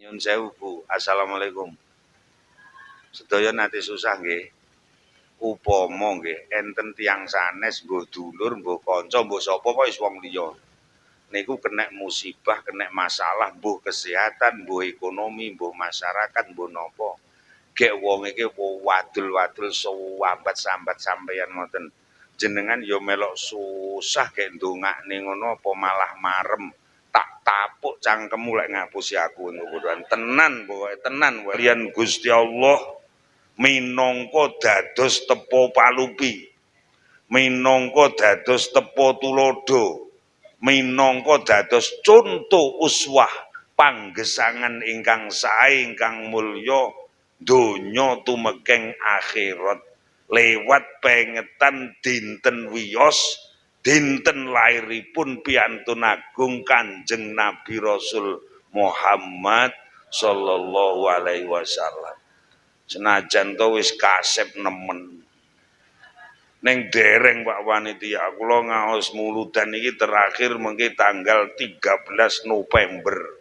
Nyun sewu Bu. Assalamualaikum. Sedaya nate susah nggih. Upama nggih enten tiyang sanes mbuh dulur, mbuh kanca, mbuh sapa wae wis wong liya. Niku kena musibah, kena masalah, mbuh kesehatan, mbuh ekonomi, mbuh masyarakat, mbuh napa. Gek wong iki wadul-wadul sambat-sambat sampeyan ngoten. Jenengan ya melok susah gek ndongakne ngono apa malah marem. Tak tapuk cangkemmu lek ngapusi aku ngono. Tenan pokoke tenan kaliyan Gusti Allah minangka dados tepo palupi. Minangka dados tepo tulodo. Minangka dados contoh uswah panggesangan ingkang sae ingkang mulya donya tumekeng akhirat lewat pengetan dinten wiyos dinten lairipun piantun agung Kanjeng Nabi Rasul Muhammad sallallahu alaihi wasallam. Senajan to wis kasep nemen ning dereng Pak Panitia, kula ngaos muludan iki terakhir mengki tanggal 13 November.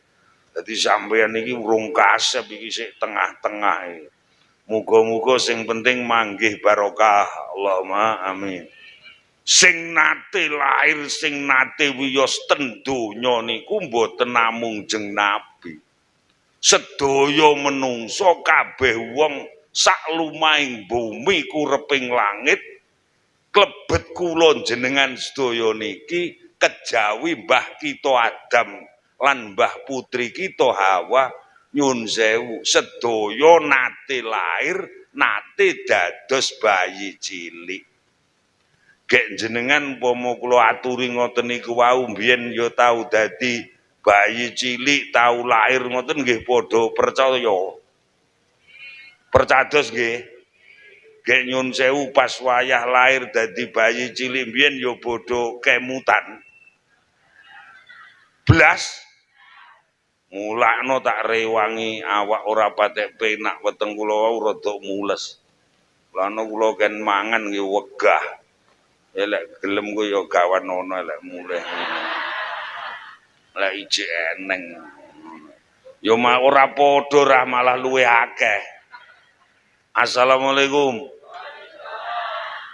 Dadi sampeyan iki urung kasep iki sik tengah-tengah. Muga-muga sing penting manggih barokah. Allahumma amin. Sing nate lahir, sing nate wiyos ten donya niku mboten namung jeng Nabi. Sedaya menungso kabeh wong sak lumahing bumi kureping langit klebet kula jenengan sedaya niki kejawi mbah kita Adam lan mbah putri kita Hawa nyun sewu sedaya nate lahir nate dados bayi cilik. Gek jenengan umpama kula aturi ngoten niku wau mbiyen ya tau dadi bayi cilik tau lahir ngoten nggih padha percaya. Percados nggih. Gek nyun sewu pas wayah lahir dadi bayi cilik mbiyen ya padha kemutan. Blas mulakno tak rewangi awak ora patek penak weteng kula wau rada mules. Lana kula ken mangan nggih wegah. Elek gelem ku ya gawan ana elek mulih. Lek ijik eneng. Ya ora padha rah malah luwih akeh. Assalamualaikum.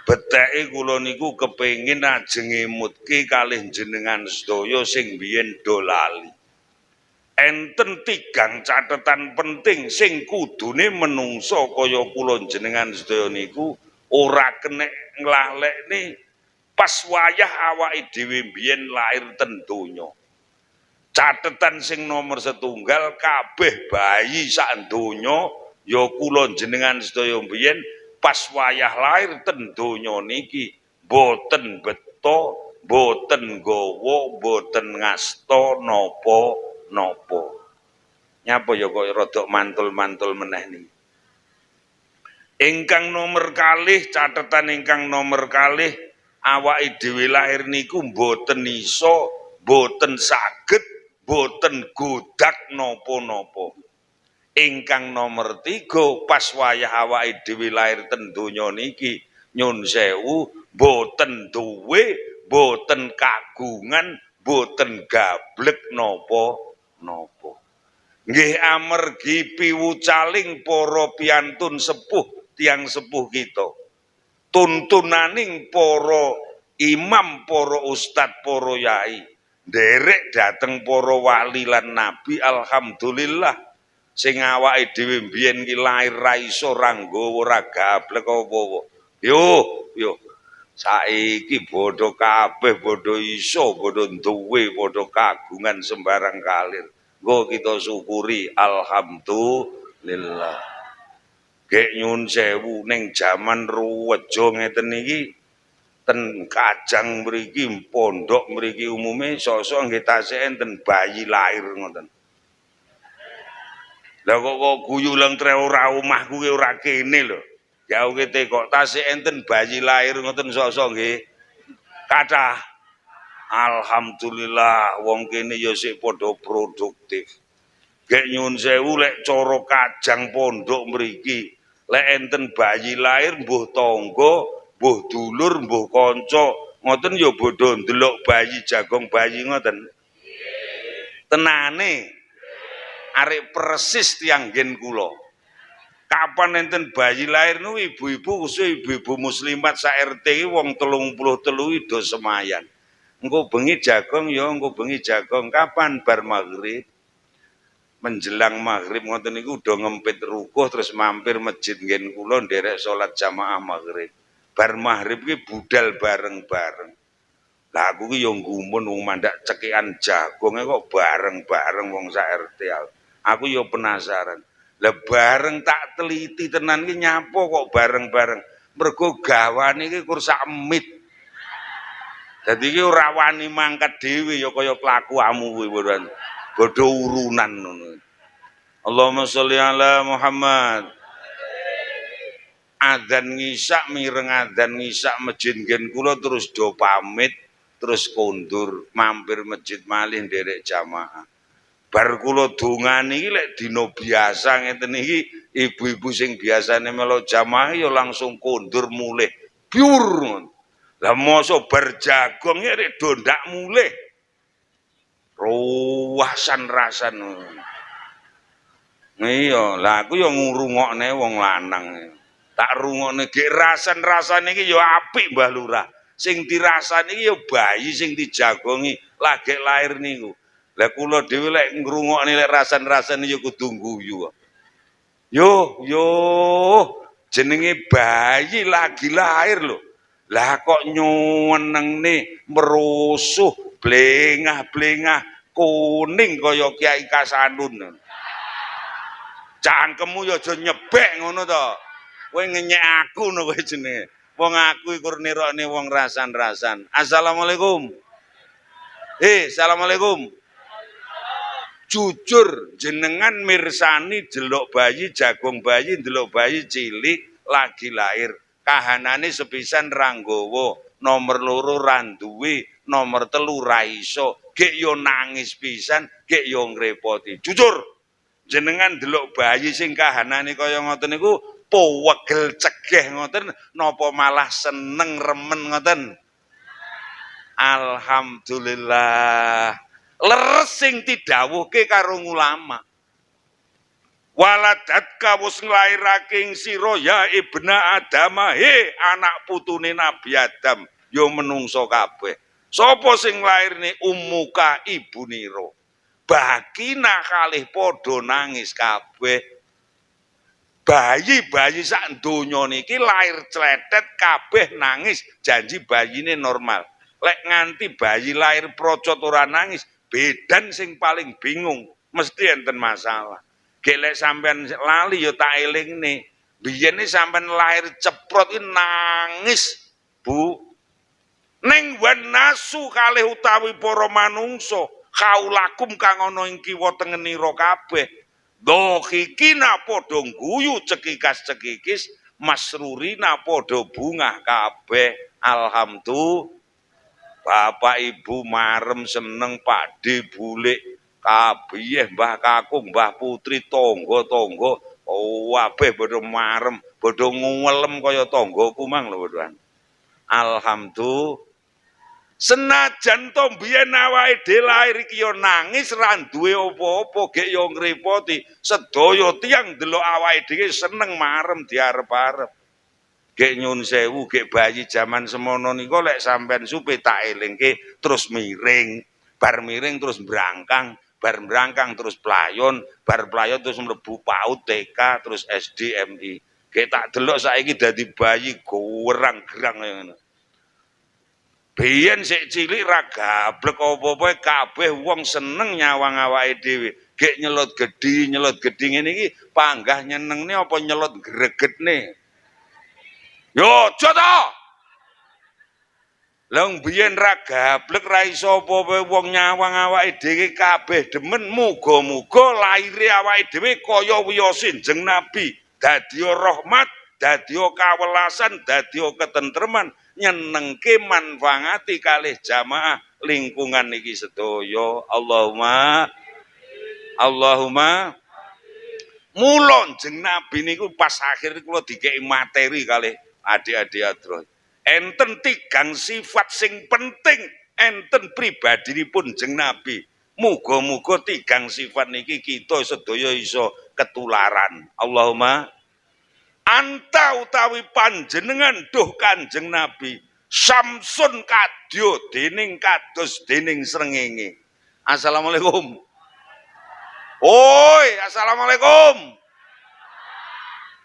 Beteke kula niku kepengin ajeng ngemutke kalih jenengan sedaya sing biyen do lali. Enten tigang catetan penting sing kudune menungso kaya kula jenengan sedaya niku ora kenek nglalekne pas wayah awake dhewe mbiyen lahir ten donya. Catetan sing nomor setunggal kabeh bayi sak donya ya kula jenengan sedaya mbiyen pas wayah lahir ten donya niki boten beto, boten gawa, boten ngasta napa-napa. Nyapa ya kok rada mantul-mantul meneh niki. Ingkang nomor kalih catetan ingkang nomor kalih awake dhewe lahir niku boten iso, boten saged, boten godak napa-napa. Ingkang nomor 3 pas wayah awake dhewe lahir ten donya niki nyun sewu boten duwe, boten kagungan, boten gablek napa-napa. Nggih amargi piwucaling para piantun sepuh tiyang sepuh kita. Tuntunaning para imam, para ustad, para yai, nderek dateng para wali lan nabi alhamdulillah sing awake dhewe mbiyen ki lair ra iso ra nggawa ora gablek apa-apa. Yo saiki bodho kabeh, bodho iso, bodho duwe, bodho kagungan sembarang kalir. Nggo kita syukuri alhamdulillah. Gek nyun sewu ning jaman ruwejo ngeten iki ten Kajang mriki pondok mriki umume sok-sok nggih tasih enten bayi lahir ngoten. Lah kok guyu lang tre ora omahku ki ora kene lho. Jauhe kok tasih enten bayi lahir ngoten sok-sok nggih. Kathah. Alhamdulillah wong kene ya sik padha produktif. Gek nyun sewu lek cara Kajang pondok mriki lek enten bayi lahir mbuh tangga, mbuh dulur, mbuh kanca, ngoten ya bodho ndelok bayi jagong bayi ngoten. Tenane. arek persis tiyang nggen kula. Kapan enten bayi lahir nu ibu-ibu khusus ibu-ibu muslimat sak RT wong 33 do semayan. Engko bengi jagong ya engko bengi jagong kapan bar maghrib. Menjelang maghrib ngoten niku udah ngempit rukuh terus mampir masjid nggen kula nderek salat jamaah maghrib. Bar maghrib ki budal bareng-bareng. Lah aku ki yo nggumun wong mandak cekikan jagonge kok bareng-bareng wong sak RT. Aku yo penasaran. Lah bareng tak teliti tenan ki nyapa kok bareng-bareng. Mergo gawane iki kursak emit. Dadi ki ora wani mangkat dhewe ya kaya kelakuanmu kuwi weruan. Bodho urunan ngono. Allahumma sholli ala Muhammad. Adzan ngisak mireng adzan ngisak masjid nggen kula terus do pamit terus kondur mampir masjid malih nderek jamaah. Bar kula dongani iki lek dina biasa ngeten iki ibu-ibu sing biasane melu jamaah ya langsung kondur mulih pur. Lah mosok bar jagong rek do ndak mulih. Rasan-rasan. Iya, lah aku ya ngrungokne wong lanang. Tak rungokne gek rasan-rasane iki ya apik Mbah Lurah. Sing dirasani iki ya bayi sing dijagongi lagi lahir niku. Lah kula dhewe lek ngrungokne lek rasan-rasane ya kudu guyu. Yo, jenenge bayi lagi lahir lho. Lah kok nyuwenengne merusuh blengah-blengah kuning kaya Kiai Kasanun. Cangkemmu ya aja nyebek ngono to. Kowe ngenyek aku ngono kowe jenenge. Wong aku iku nirokne wong rasan-rasan. Assalamualaikum. Assalamualaikum. Jujur jenengan mirsani delok bayi jagong bayi delok bayi cilik lagi lahir. Kahanane sepisan ranggawa, nomor 2 randuwe, nomor 3 ra iso. Gek yo nangis pisan, gek yo ngrepoti. Jujur. Jenengan delok bayi sing kahanane kaya ngoten niku powegel cegeh ngoten napa malah seneng remen ngoten. Alhamdulillah. Leres sing didhawuhke karo ulama. Waladatka wis nglairake ing sira ya ibna Adam, anak putune Nabi Adam, ya menungso kabeh. Sapa sing nglairne ummuka ibunira? Bakina kalih padha nangis kabeh. Bayi-bayi sak donya niki lahir cletet kabeh nangis, janji bayine normal. Lek nganti bayi lahir procot ora nangis, bedan sing paling bingung, mesti enten masalah. Gek lek sampean lali ya tak elingne. Biyene sampean lahir ceprot iki nangis, Bu. Ning wan nasu kalih utawi para manungsa kaulakum kang ana ing kiwa tengenira kabeh dohikina padha guyu cekikas-cekikis masrurina padha bungah kabeh. Alhamdulillah Bapak Ibu marem seneng Pakde bulik kabeh Mbah Kakung Mbah Putri tangga-tangga kabeh padha marem padha nguwelem kaya tanggaku mang lho Pak. Alhamdulillah. Senajan to biyen awake dhewe lair iki ya nangis ra duwe apa-apa gek ya ngrepoti sedaya tiyang delok awake dhewe seneng marem diarep-arep. Gek nyun sewu gek bayi jaman semono niku lek sampean supe tak elingke terus miring, bar miring terus brangkang, bar brangkang terus playon, bar playon terus mlebu PAUD TK terus SD MI. Gek tak delok saiki dadi bayi gerang-gerang ngono. Biyen sik cilik ra gablek apa-apa kabeh wong seneng nyawang awake dhewe. Gek nyelot gedhi ngene iki panggah nyenengne apa nyelot gregetne. Yo aja to. Lah biyen ra gablek ra iso apa-apa wong nyawang awake dhewe kabeh demen muga-muga laire awake dhewe kaya wiyosin Kanjeng Nabi. Dadi rahmat, dadi kawelasan, dadi ketentreman. Nyenengke manfaati kalih jamaah lingkungan niki sedaya. Allahumma mulon Kanjeng Nabi niku pas akhir kula dikeki materi kalih adik-adik adro. Enten 3 sifat sing penting enten pribadinipun Kanjeng Nabi. Muga-muga tigang sifat niki kita sedaya iso ketularan. Allahumma anta utawi panjenengan duh Kanjeng Nabi samsun kadya dening kados dening srengenge. Assalamualaikum. Oi, assalamualaikum.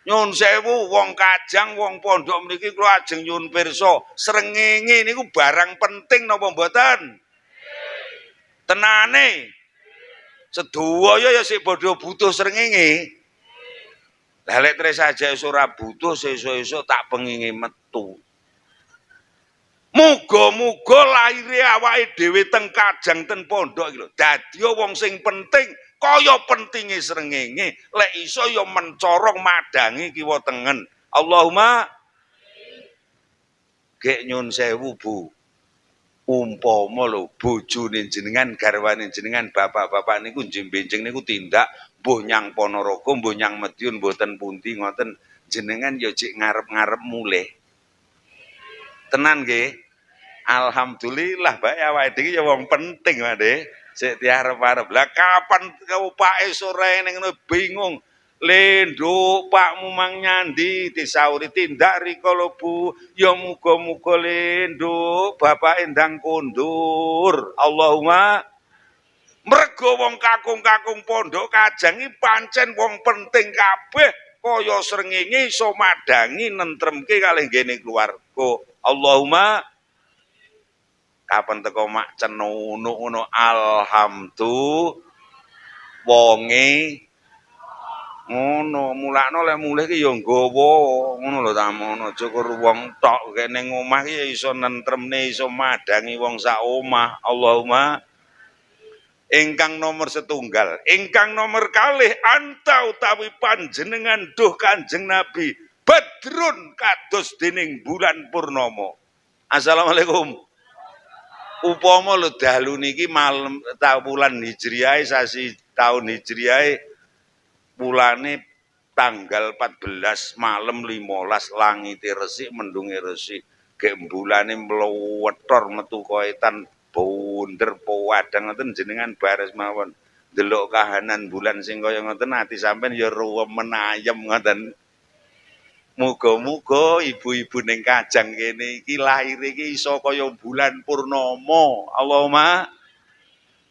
Nyun sewu wong Kajang wong pondok mriki kula ajeng nyun pirsa, srengenge niku barang penting napa mboten? Tenane. Sedaya ya sik padha butuh srengenge. Lah lek tres saja ora butuh sesuk-esuk tak penginge metu. Muga-muga laire awake dhewe teng Kajang ten pondok iki lho. Dadi wong sing penting kaya pentinge srengenge, lek iso ya mencorong madangi kiwa tengen. Allahumma gek nyun sewu Bu. Umpama lho bojone jenengan garwane jenengan bapak-bapak niku njembenjing niku tindak mbuh nyang Ponorogo mbuh nyang Madiun mboten pundi ngoten jenengan ya jek ngarep-ngarep mulih. Tenan nggih. Alhamdulillah bae awake dhewe ya wong penting Pak De. Sik diarep-arep. Lah kapan upake sore ning ngono bingung. Lenduk Pakmu mang nyandi disauri tindak rika lho Bu. Ya muga-muga lenduk bapak endang kondur. Allahumma mergo wong kakung-kakung pondok Kajang iki pancen wong penting kabeh kaya srengenge iso madangi nentremke kalih ngene keluarga. Allahumma kapan teko mak cenono ngono alhamdulillah wonge ngono mulakno lek mulih ki ya nggawa ngono lho tamono aja karo wong tok kene ning omah ki iso nentremne iso madangi wong sak omah. Allahumma ingkang nomor setunggal ingkang nomor kalih anta utawi panjenengan duh Kanjeng Nabi badrun kados dening bulan purnama. Assalamualaikum. Upama lho dalu niki malem bulan Hijriah sasi tahun Hijriah bulane tanggal 14 malam 15 langite resik mendunge resik gek bulane mlewethor metu koetan bunder powadang ngoten jenengan bares mawon delok kahanan bulan sing kaya ngoten ati sampean ya ruwemen ayem ngoten. Muga-muga ibu-ibu ning Kajang kene iki lahir iki iso kaya bulan purnama. Allahumma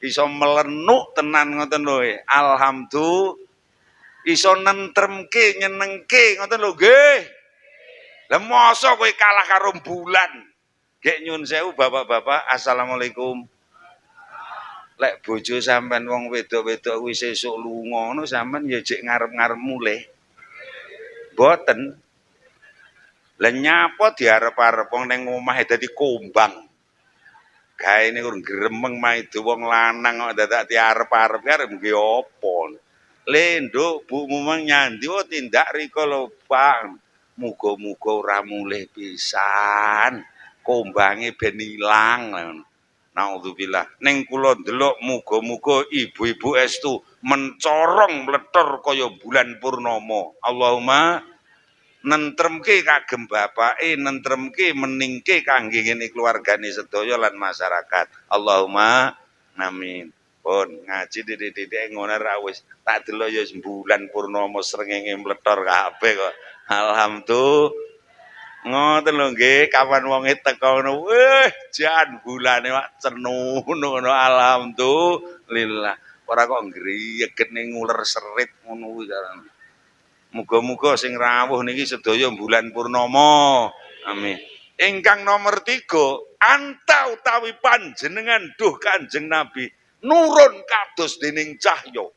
iso melenuk tenan ngoten lho. Alhamdulillah iso nentremke nyenengke ngoten lho nggih. Lah mosok kowe kalah karo bulan. Gek nyun sewu bapak-bapak, assalamualaikum. Lek bojo sampean wong wedok-wedok kuwi sesuk lunga ngono sampean ya jek ngarep-ngarep mulih. Mboten. Lah nyapa diarep-arep wong ning omah dadi kombang. Gaene urung gremeng maido wong lanang kok dadak diarep-arep arep nggih apa. Le nduk Bu mumang nyandi oh tindak rika lho Pak. Muga-muga ora mulih pisan. Kombange ben ilang. Naudzubillah. Ning kula ndelok muga-muga ibu-ibu estu mencorong mletor kaya bulan purnama. Allahumma nentremke kagem bapake nentremke meningke kangge ngene keluargane sedaya lan masyarakat. Allahumma amin. Pun ngaji didik-didik ngono ra wis tak delok ya bulan purnama srengenge mletor kabeh kok. Alhamdulillah. Ngoten lho nggih, kapan wonge teko ngono, weh jan bulane wak cenu ngono alhamdulillah. Ora kok ngriyeget ning uler serit ngono kuwi jarane. Muga-muga sing rawuh niki sedaya bulan purnama. Amin. Ingkang nomor 3, anta utawi panjenengan duh Kanjeng Nabi nurun kados dening cahya.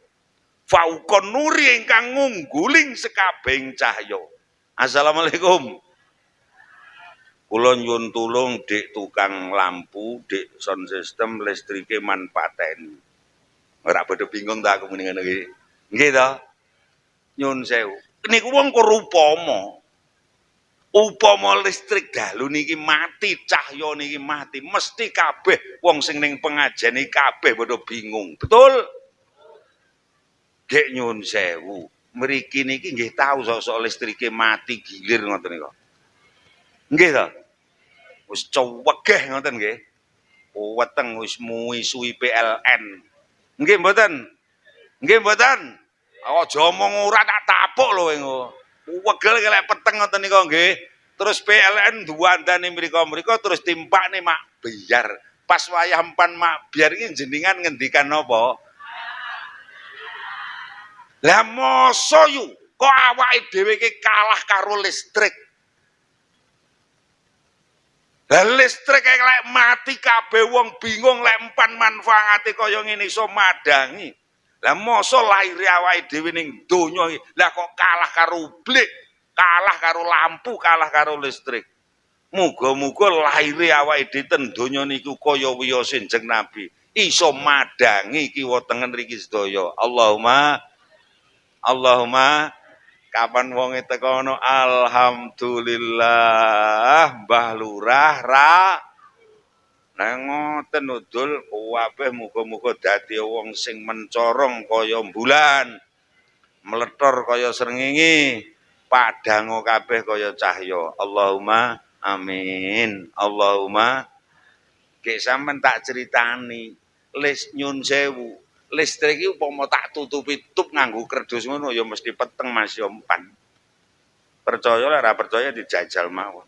Faukon nuri ingkang ngungguling sekabehing cahya. Assalamualaikum. Kula nyuwun tulung dik tukang lampu, dik sound system listrike man pateni. Ora padha bingung ta aku muni ngene iki. Nggih to? Nyun sewu. Niku wong upama listrik dalu niki mati, cahya niki mati, mesti kabeh wong sing ning pengajian iki kabeh padha bingung. Betul? Gek nyun sewu. Mriki niki nggih tahu sok-sok listrike mati gilir ngoten niku. Nggih to? Wis cuwegeh ngoten nggih. Weteng wis muisuhi PLN. Nggih mboten? Nggih mboten? Aja omong ora tak tapuk lho engko. Wegel kelek peteng ngoten nika nggih. Terus PLN duwandane mriko-mriko terus timpakne mak biar. Pas wayah empan mak biar iki jenengan ngendikan napa? Lah mosok yu kok awake dhewe iki kalah karo listrik. Lah listrik lek mati kabeh wong bingung lek empan manfaate kaya ngene iso madangi. Lah mosok lahir awake dhewe ning donya iki lah kok kalah karo ublik, kalah karo lampu, kalah karo listrik. Muga-muga lahir awake dhewe ten donya niku kaya wiyose Kanjeng Nabi, iso madangi kiwa tengen riki sedaya. Allahumma kapan wonge teko ngono alhamdulillah Mbah Lurah ra nang ngoten udul kabeh muga-muga dadi wong sing mencorong kaya bulan, meletor kaya srengenge, padhang kabeh kaya cahya. Allahumma amin. Allahumma gek sampean tak critani nyun sewu. Listrik iki upama tak tutupi tutup nganggo kerdus ngono ya mesti peteng Mas ya empan. Percaya ora percaya dijajal mawon.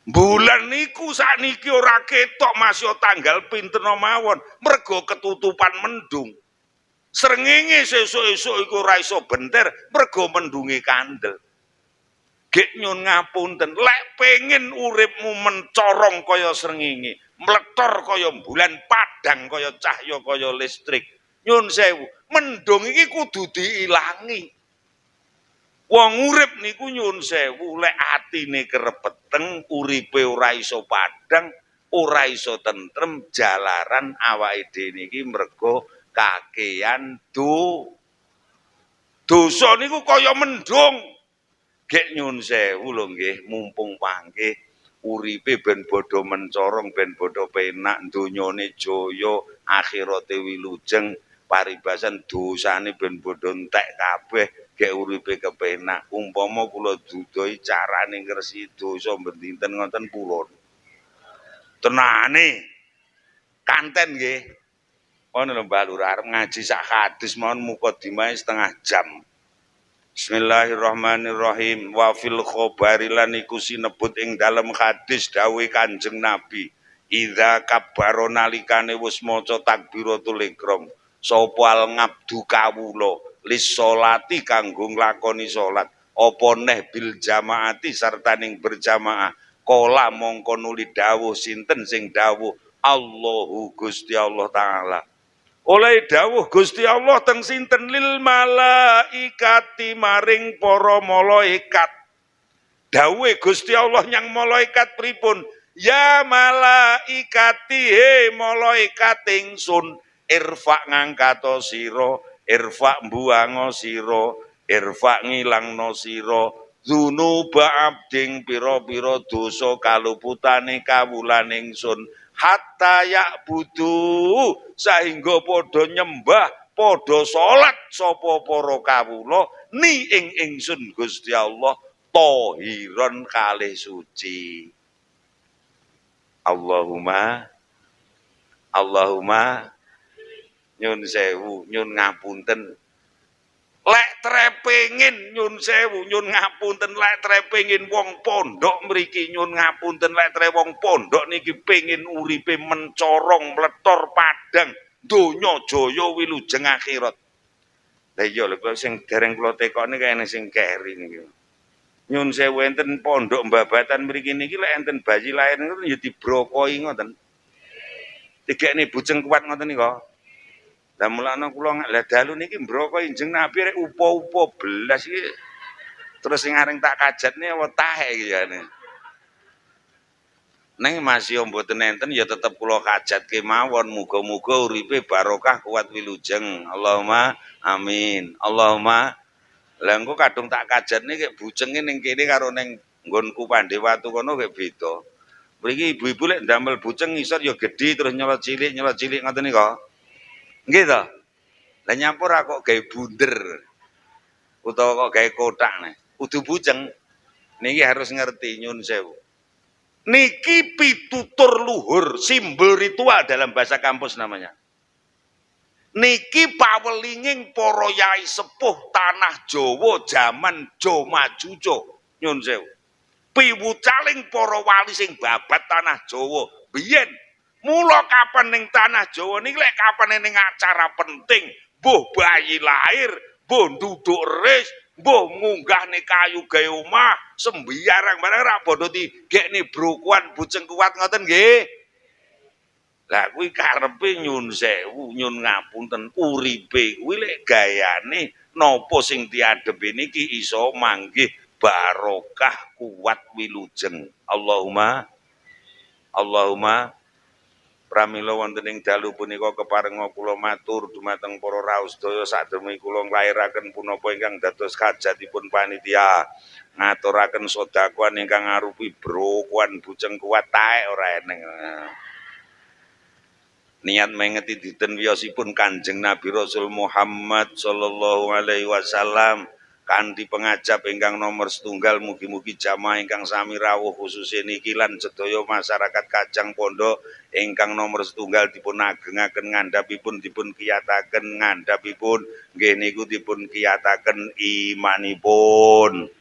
Bulan niku sakniki ora ketok Mas ya tanggal pinten mawon, mergo ketutupan mendung. Srengenge sesuk-esuk iku ora iso benter, mergo mendunge kandel. Gek nyun ngapunten, lek pengen uripmu mencorong kaya srengenge, mletor kaya bulan, padhang kaya cahya kaya listrik. Nyun sewu, mendung iki kudu diilangi. Wong urip niku nyun sewu, lek atine kerepeteng, uripe ora iso padhang, ora iso tentrem, jalaran awake dhewe niki mergo kakean dosa niku kaya mendung. Gek nyun sewu lho nggih, mumpung panggih uripe ben bodho mencorong, ben bodho penak, donyane jaya, akhirate wilujeng. Paribasan dosane ben bodho entek kabeh gek uripe kepenak. Umpama kula dudoi carane ngresi dosa ben dinten ngoten pulon. Tenane kanten nggih. Ono lho Mbah Lurah arep ngaji sak hadis mawon mukadimah setengah jam. Bismillahirrahmanirrahim. Wa fil khabari lan iku sinebut ing dalem hadis dawuh Kanjeng Nabi. Idza kabbaro nalikane wis maca takbiratul ihram. Sapa al ngabdu kawula lis salati kanggo nglakoni salat apa neh bil jamaati sartaning berjamaah kala mongko nuli dawuh sinten sing dawuh Allahu Gusti Allah taala oleh dawuh Gusti Allah teng sinten lil malaikati maring para malaikat dawuhe Gusti Allah nyang malaikat pripun ya malaikati he malaikat ingsun irfa ngangkato sira irfa mbuango sira irfa ngilangno sira dzunuba abding pira-pira dosa kaluputane kawulan ingsun hatta ya'budu sahingga padha nyembah padha salat sapa para kawula ni ing ingsun Gusti Allah tahiron kalih suci. Allahumma nyun sewu, nyun ngapunten. Lek trepengin nyun sewu, nyun ngapunten. Lek trepengin wong pondok mriki nyun ngapunten. Lek tre wong pondok niki pengin uripe mencorong, mletor padhang, donya jaya wilujeng akhirat. Lah iya lho sing dereng kula tekoni kene sing keri niki. Nyun sewu enten pondok mbabatan mriki niki lek enten bayi lair niku ya dibrokoi ngoten. Digekne bujeng kuat ngoten nika. Lah mulane kula lah dalu niki mbroko Kanjeng Nabi rek upo-upo belas iki. Terus sing areng tak kajatne wetahe iki jane. Neng masih mboten enten ya tetep kula kajatke mawon muga-muga uripe barokah kuat wilujeng. Allahumma amin. Allahumma lah engko kadung tak kajatne kek bujenge ning kene karo ning nggonku Pandewatu kono kek beda. Mriki ibu-ibu lek ndamel bujeng ngisor ya gedhi terus nyolot cilik ngoten nika. Nggih to? Lah nyampur kok gawe bunder. Utawa kok gawe kotak nih. Kudu bujeng. Niki harus ngerti nyun sewu. Niki pitutur luhur, simbol ritual dalam bahasa kampus namanya. Niki pawelinging para yai sepuh tanah Jawa jaman Jo Majujo. Nyun sewu. Piwucaling para wali sing babat tanah Jawa biyen. Mula kapan ning tanah Jawa niki lek kapan ning acara penting, mbuh bayi lahir, mbuh nduduk ris, mbuh ngunggahne kayu gawe omah, sembiarang barang ra bodho digekne brokuan bujeng kuat ngoten nggih. Lah kuwi karepe nyun sewu, nyun ngapunten uripe kuwi lek gayane napa sing diadepi niki iso manggih barokah kuat wilujeng. Allahumma pramila wonten ing dalu punika keparenga kula matur dumateng para raos sedaya sadherenge kula nglairaken punapa ingkang dados hajatipun panitia. Ngaturaken sedekah ingkang arupi brokuan bujeng kuat taek ora eneng. Niat mengeti dinten wiyosipun Kanjeng Nabi Rasul Muhammad sallallahu alaihi wasallam kanthi pengajap ingkang nomor setunggal mugi-mugi jamaah ingkang sami rawuh khususé niki lan sedaya masyarakat Kajang Pondok ingkang nomor setunggal dipun agengaken ngandhapipun dipun kiyataken ngandhapipun nggih niku dipun kiyataken imanipun.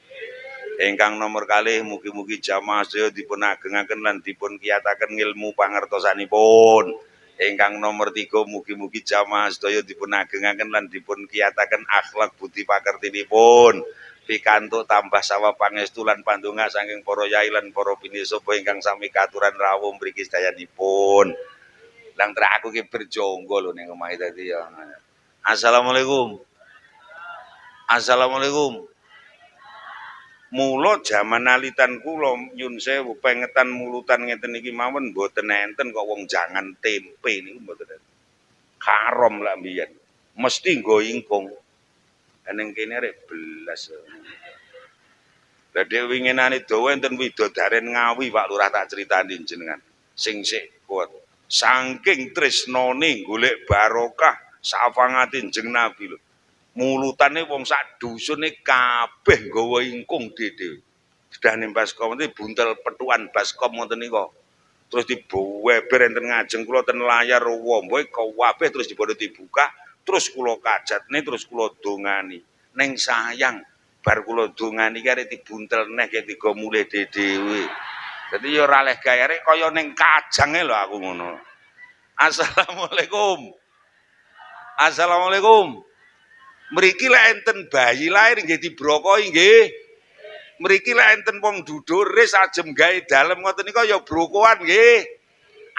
Ingkang nomor kalih mugi-mugi jamaah sedaya dipun agengaken lan dipun kiyataken ilmu pangertosanipun. Ingkang nomor 3 mugi-mugi jamaah sedaya dipun agengaken lan dipun kiyataken akhlak budi pakertinipun pikantuk tambah sawab pangestu lan pandonga saking para yai lan para pinisupa ingkang sami katuran rawuh mriki sedayanipun. Lang trak aku ki berjonggo lho ning omahe dadi ya. Assalamualaikum. Assalamualaikum. Mula jaman alitan kula nyun sewu pengetan mulutan ngeten iki mawon mboten enten kok wong jangan tempe niku mboten enten. Karom lak mbiyen. Mesti nggo ingkung. Ning kene rek belas. Lah dhewe winginane dawa enten widodaren Ngawi Pak Lurah tak critani jenengan. Sing sik kuat. Saking tresnane golek barokah safangatin jeng Nabi lho. Mulutane wong sak dusune kabeh nggawa ingkung dhewe. Sedane baskom iki buntel petukan baskom ngoten nika. Terus diweber enten ngajeng kula ten layar womboe kabeh terus dipodho dibuka, terus kula kajatne terus kula dongani. Ning sayang bar kula dongani ki arek dibuntel neh ki digo mulih dhewe. Dadi ya ora leh gayare kaya ning kajange lho aku ngono. Assalamualaikum. Assalamualaikum. Mriki lek enten bayi lahir nggih dibrokoi nggih. Mriki lek enten wong dudur ris ajem gawe dalem ngoten nika ya brokoan nggih.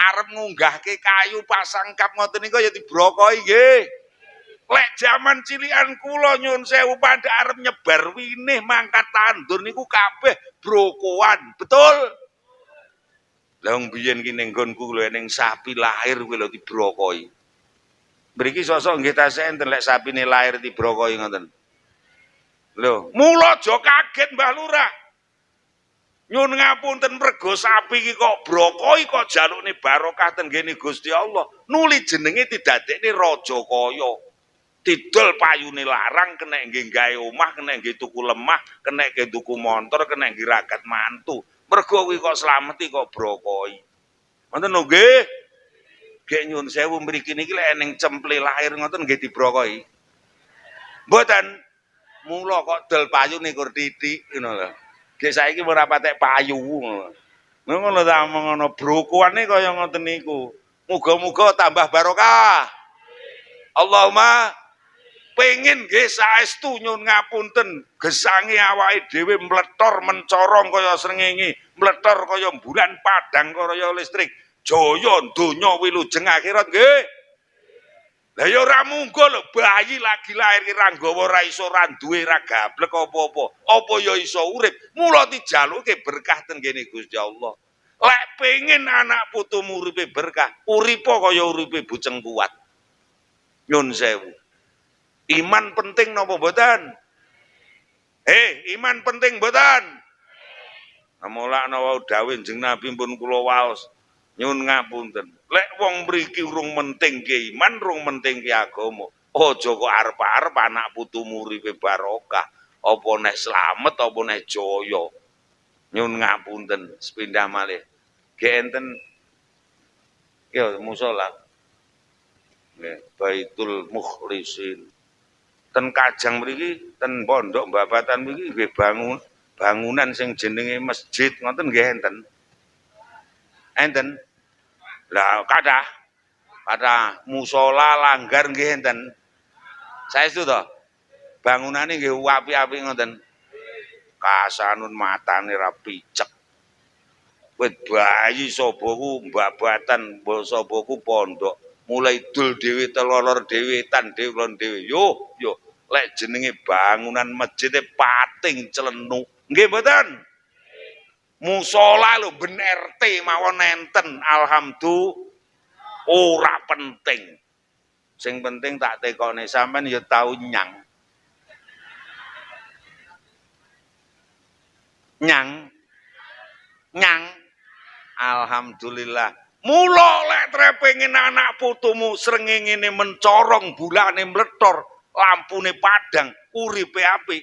Arep ngunggahke kayu pasang kap ngoten nika ya dibrokoi nggih. Lek jaman cilikan kula nyun sewu pada arep nyebar winih mangkat tandur niku kabeh brokoan. Betul? Lah wong biyen ki ning nggonku lho ning sapi lahir kuwi lho dibrokoi. Mriki sosok nggih tasih enten lek sapine lahir dibrokoi ngoten. Lho, mula aja kaget Mbah Lurah. Nyun ngapunten mergo sapi iki kok brokoi kok jalukne barokah ten ngene Gusti Allah. Nuli jenenge didadekne raja kaya. Didol payune larang kena nggih gawe omah, kena nggih tuku lemah, kena nggih tuku montor, kena nggih ragat mantu. Mergo kuwi kok slameti kok brokoi. Ngoten lho nggih. Gek nyun sewu mriki niki lek ning cemple lahir ngoten nggih dibrokoi. Mboten. Mula kok dol payune kur titik ngono lho. Gek saiki ora patek payu ngono. Ngono ta ngono brokoane kaya ngoten niku. Muga-muga tambah barokah. Allahumma pengen nggih saestu nyun ngapunten gesange awake dhewe mletor mencorong kaya srengenge, mletor kaya bulan padang kaya listrik. Jaya donya wilujeng akhirat nggih. Lah ya ora munggo lho bayi lagi lahir ki ra nggawa ra iso ra duwe ra gablek apa-apa. Apa ya iso urip? Mula dijaluke berkah ten kene Gusti Allah. Lek pengen anak putumu uripe berkah, uripa kaya uripe bujeng kuat. Nyun sewu. Iman penting napa mboten? Iman penting mboten? Namolakna wau dawuh jeneng Nabi pun kula waos. Nyun ngapunten. Lek wong mriki urung menting ke iman, urung menting ke agama. Aja kok arep-arep anak putumu uripe barokah, apa neh slamet apa neh jaya. Nyun ngapunten, sepindah malih. Ge enten ya musala. Nggih, Baitul Mukhlisin. Ten Kajang mriki, ten Pondok Babatan mriki nggih bangunan sing jenenge masjid ngoten nggih enten. Enten. Lah kathah musala langgar nggih enten. Saestu to? Bangunane nggih apik-apik ngoten. Kasanun matane ra picek. Wit bayi sapa ku mbabatan, sapa ku pondok. Mulai dul dhewe telolor dhewetan dhewe dhewe. Yo, lek jenenge bangunan masjid pating celenuk. Nggih mboten? Musola lho ben RT mawon enten. Alhamdulillah ora penting. Sing penting tak tekone sampean ya tau nyang. Nyang. Alhamdulillah. Mula lek trepengin anak putumu srengenge mencorong, bulane mletor, lampune padang, uripe apik.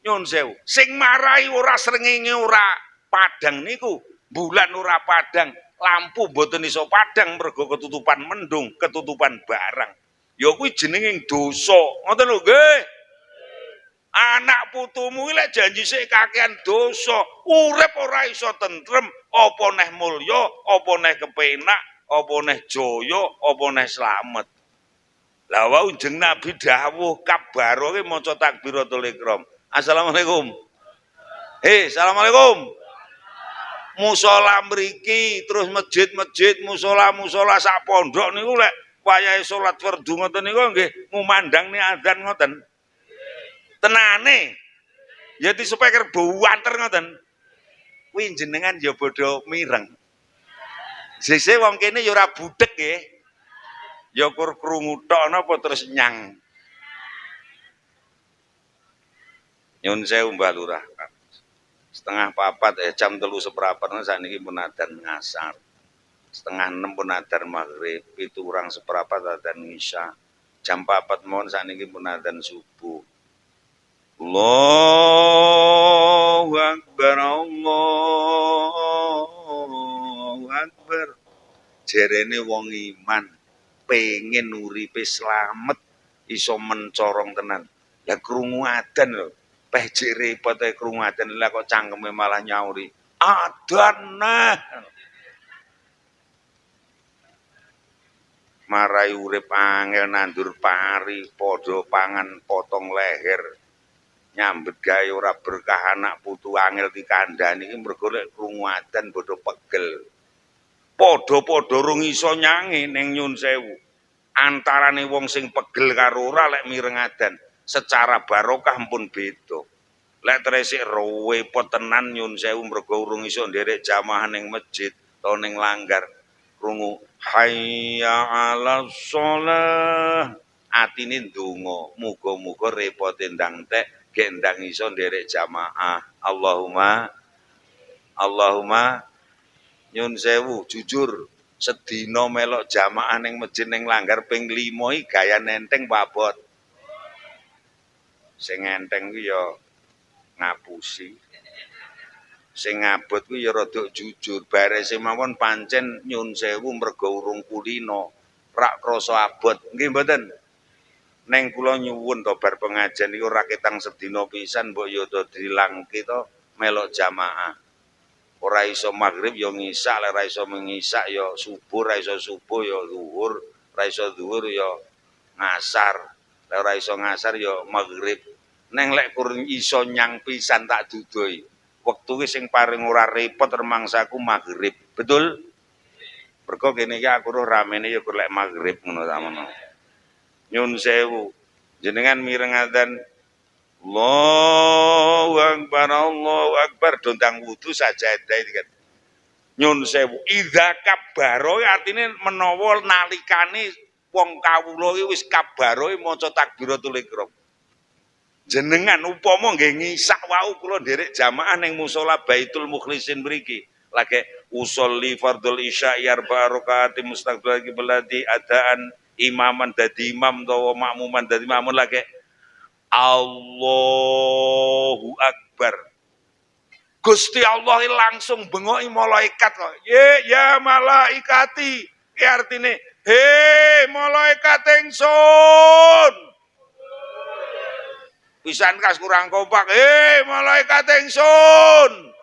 Nyun sewu. Sing marai ora srengenge ora padang niku, bulan ora padang, lampu mboten iso padang mergo ketutupan mendung, ketutupan barang. Ya kuwi jenenge dosa. Ngoten lho nggih. Anak putumu lek janji sik kakean dosa, urip ora iso tentrem, apa neh mulya, apa neh kepenak, apa neh jaya, apa neh slamet. Lah wau jeneng Nabi dawuh kabaro ki maca takbiratul ihram. Assalamualaikum. Assalamualaikum. Musala mriki, terus masjid-masjid, musala-musala sak pondok niku lek wayahe salat fardu ngoten niku nggih ngumandang adzan ngoten. Tenane ya disupeker buanter ngoten. Kuwi jenengan ya padha mireng. Sese wong kene ya ora budhek nggih. Ya kur krungu tok napa terus nyang. Nyun sewu Mbah Lurah. Setengah papat jam 3:15 sakniki pun adzan ngasar. Setengah 6 pun adzan maghrib, 7:15 adzan isya. Jam 4 mohon sakniki pun adzan subuh. Allahu Akbar, Allahu Akbar. Jerene wong iman pengen uripe slamet iso mencorong tenan. Ya krungu adzan lho. Peh jek repot ae krungu adzan lha kok cangkeme malah nyauri. Adzan nah. Marai urip angel nandur pari, padha pangan potong leher. Nyambet gawe ora berkah anak putu angel dikandhani iki mergo lek krungu adzan padha pegel. Padha-padha rung iso nyange ning nyun sewu. Antarane wong sing pegel karo ora lek mireng adzan, secara barokah pun beda. Lek tresik repot tenan nyun sewu mergo urung iso nderek jamaah ning masjid to ning langgar. Krungu hayya 'alas shalah. Atine ndonga, muga-muga repote ndang tek gendang iso nderek jamaah. Allahumma nyun sewu jujur sedina melok jamaah ning masjid ning langgar ping 5 iki gaya nenteng babot. Sing enteng kuwi ya ngapusi. Sing ngabot kuwi ya rada jujur. Barese mawon pancen nyun sewu mergo urung kulino. Rak krasa abot. Nggih mboten? Neng kula nyuwun to bar pengajian iku ora ketang sedina pisan mbok ya do dilangke to melok jamaah. Ora iso maghrib ya ngisak, lek ora iso mengisak ya subuh, ora iso subuh ya zuhur, ora iso zuhur ya ngasar. Lek ora iso ngasar ya maghrib. Neng lek kurang iso nyang pisan tak dudoi. Wektu ki sing paling ora repot remangsaku maghrib. Betul? Mergo kene iki aku ramene ya kur lek maghrib ngono tamono. Nyun sewu jenengan mireng adzan Allahu Akbar dondang wudu sajadah iki kan. Nyun sewu idza kabaro artine menawa nalikane wong kawula iki wis kabaro maca takbiratul ihram. Jenengan upama nggih ngisak wau kula nderek jamaah ning musala Baitul Mukhlisin mriki. Lagi usolli fardhul isya arba'a rakaat mustaqbil qiblati adaan imaman dadi imam utawa makmuman dadi makmum lagi Allahu Akbar. Gusti Allah langsung bengoki malaikat kok. Ya malaikati. Ki artine Hei malaikat ingsun. Pisan kas kurang kompak. Hei malaikat ingsun.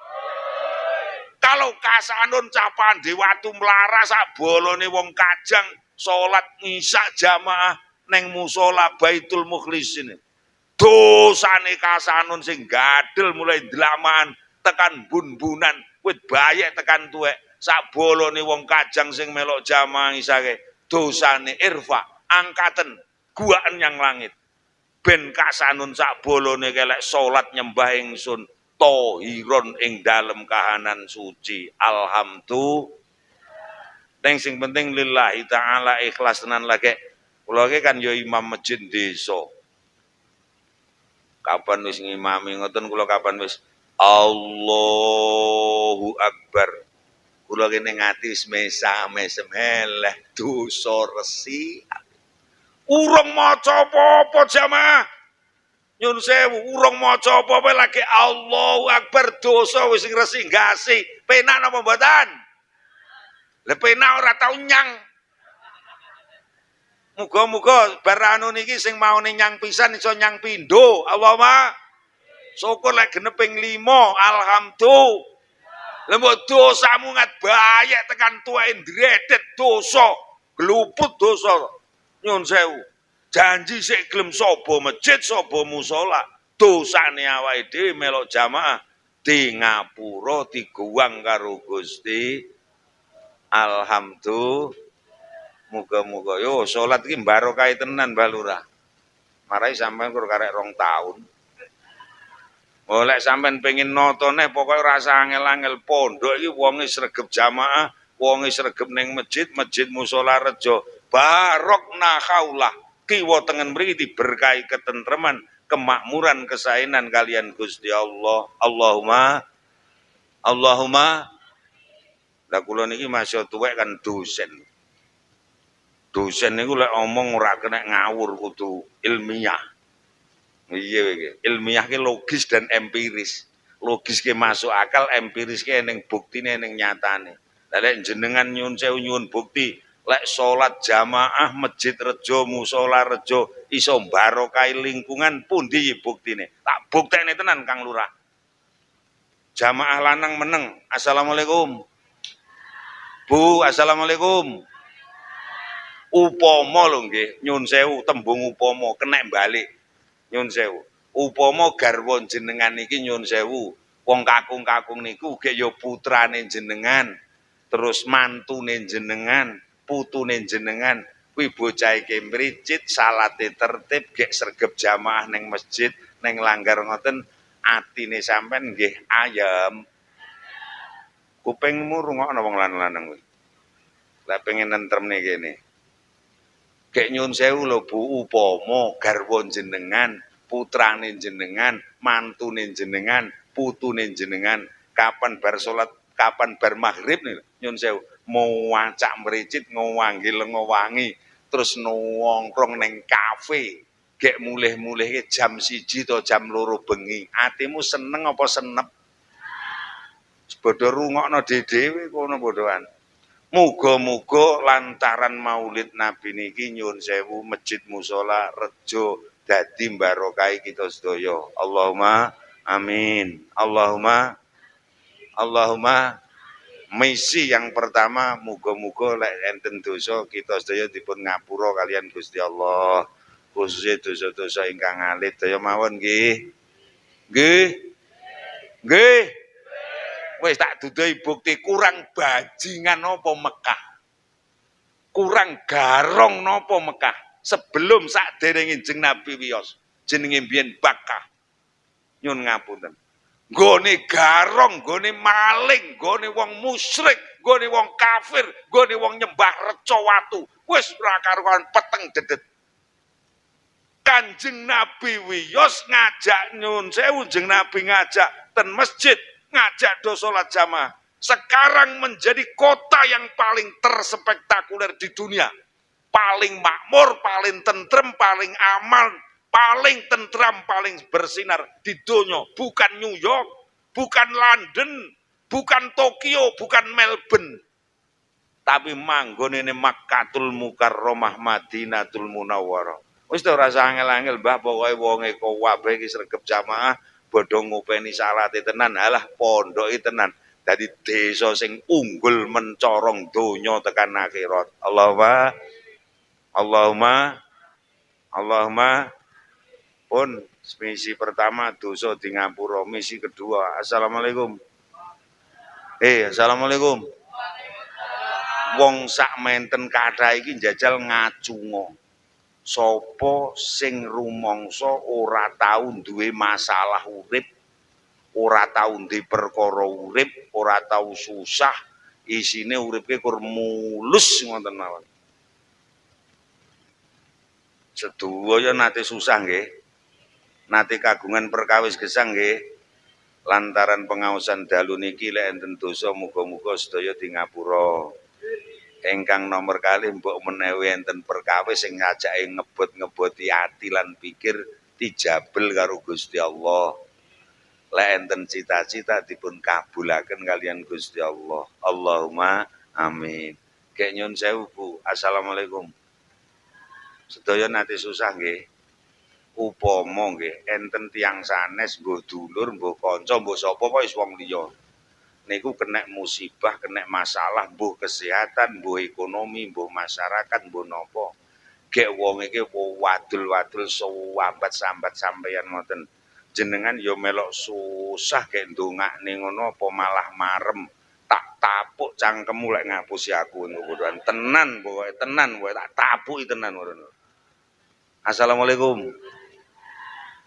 Kalau kasanun capan di watu melaras sak bolone wong kajang salat ngisa jamaah neng musola Baitul Mukhlisin. Dosane kasanun sing gadel mulai delamaan tekan bun-bunan wit bayek tekan tuwek sak bolone wong kajang sing melok jamaah ngisake dosane irfa angkaten guaan yang langit ben kasanun sak bolone kelek salat nyembah ingsun tohiron ing dalem kahanan suci alhamdulillah. Neng sing penting lillahi ta'ala ikhlas tenan lagi. Kula kan yo imam masjid desa. Kapan wis ngimami ngoten kula kapan wis Allahu Akbar. Kula kene ngati wis mesem eleh dosa resi. Urung maca apa-apa jamaah. Nyun sewu urung maca apa-apa lagi Allahu Akbar dosa wis ngresik gasi. Penak napa mboten? Lah penak ora tau nyang. Muga-muga bar anu niki sing maune nyang pisan iso nyang pindho. Allahumma syukur lek genep ping 5. Alhamdulillah. Lah mbok dosamu ngat bayek tekan tuweke ndredet dosa, gluput dosa. Nyun sewu. Janji sik gelem sapa masjid sapa musala dosane awake dhewe melok jamaah di ngapura diguwang karo Gusti. Alhamdulillah. Muga-muga yo salat iki barokah tenan Mbah Lurah. Marai sampean kur karek 2 tahun. Oleh sampean pengin notone pokoke rasa angel-angel pondok iki wonge sregep jamaah, wonge sregep ning masjid musala Rejo. Barok nakaulah kiwa tengen mriki diberkahi ketentreman, kemakmuran, kesaenan kalian Gusti Allah. Allahumma lah kula niki masih tuwek kan dosen. Dosen niku lek omong ora kena ngawur kudu ilmiah. Iya iki. Ilmiah ki logis dan empiris. Logis ki masuk akal, empiris ki ning buktine ning nyatane. Lah lek jenengan nyuwun sewu nyuwun bukti, lek salat jamaah masjid Rejo, musala Rejo iso barokah lingkungan pundi buktine? Tak buktene tenan Kang Lurah. Jamaah lanang meneng. Assalamualaikum. Bu, assalamualaikum. Upama lho nggih, nyun sewu tembung upama kenek balik. Nyun sewu. Upama garwa jenengan iki nyun sewu, wong kakung-kakung niku ge ya putrane jenengan, terus mantune jenengan, putune jenengan, kuwi bocah iki mricit, salate tertib, gek sregep jamaah ning masjid, ning langgar ngoten, atine sampean nggih ayem. Kupingmu rungokno wong lanang-lanang kuwi. Lah pengen nentremne kene. Gek nyun sewu lho Bu, upama garwa jenengan, putrane jenengan, mantune jenengan, putune jenengan, kapan bar salat, kapan bar maghrib nih nyun sewu, mau wacak mricit ngowangi lengo wangi, terus nongkrong neng kafe, gek mulih-mulih jam 1 to jam 2 bengi, atimu seneng apa senep? Padha rungokno dhewe kono padhaan. Muga-muga lantaran Maulid Nabi niki nyuwun sewu masjid musala Rejo dadi barokah kita sedaya. Allahumma amin. Allahumma misi yang pertama muga-muga lek enten dosa kita sedaya dipun ngapura kalian Gusti Allah. Khususnya dosa-dosa ingkang alit daya mawon nggih. Nggih. Wis tak duduhi bukti kurang bajingan napa Mekah. Kurang garong napa Mekah. Sebelum sakderenge jeneng Nabi wiyos, jenenge mbiyen Bakah. Nyun ngapunten. Nggone garong, nggone maling, nggone wong musyrik, nggone wong kafir, nggone wong nyembah reca watu. Wis ora karuan peteng dedet. Kanjeng Nabi wiyos ngajak nyun sewu jeneng Nabi ngajak ten masjid ngajak do salat jamaah. Sekarang menjadi kota yang paling terspektakuler di dunia. Paling makmur, paling tentrem, paling aman, paling tentram, paling bersinar di dunia. Bukan New York, bukan London, bukan Tokyo, bukan Melbourne. tapi manggone ning Makkatul Mukarramah Madinatul Munawwarah. Wis ora usah angel-angel Mbah, pokoke wonge kabeh iki sregep jamaah bodho ngopeni salate tenan, alah pondoke tenan. Dadi desa sing unggul mencorong donya tekan akhirat. Allahumma Allahumma pun misi pertama dosa di ngapura, misi kedua assalamualaikum. Assalamualaikum. Wong sak menten kathah iki njajal ngacunga. Sapa sing rumangsa ora tau duwe masalah urip, ora tau ndek perkara urip, ora tau susah, isine uripe kur mulus ngoten mawon. Sedaya nate susah nggih. Nate kagungan perkawis gesang nggih. Lantaran pengaosan dalu niki lek enten dosa muga-muga sedaya di ngapura. Ingkang nomor kalih mbok menewi enten perkawis sing ngajake ngebot-ngeboti ati lan pikir dijabel karo Gusti Allah. Lek enten cita-cita dipun kabulaken kalian Gusti Allah. Allahumma amin. Kek nyun sewu Bu. Assalamualaikum. Sedaya nate susah nggih. Upama nggih enten tiyang sanes mbuh dulur, mbuh kanca, mbuh sapa wae wis wong liya. Niku kena musibah, kena masalah, mbuh kesehatan, mbuh ekonomi, mbuh masyarakat, mbuh napa. Gek wong iki wadul-wadul sambat-sambat sampeyan ngoten. Jenengan ya melok susah gek ndongakne ngono apa malah marem. Tak tapuk cangkemmu lek ngapusi aku ngono. Tenan pokoke tenan kowe tak tapuki tenan ngono. Assalamualaikum.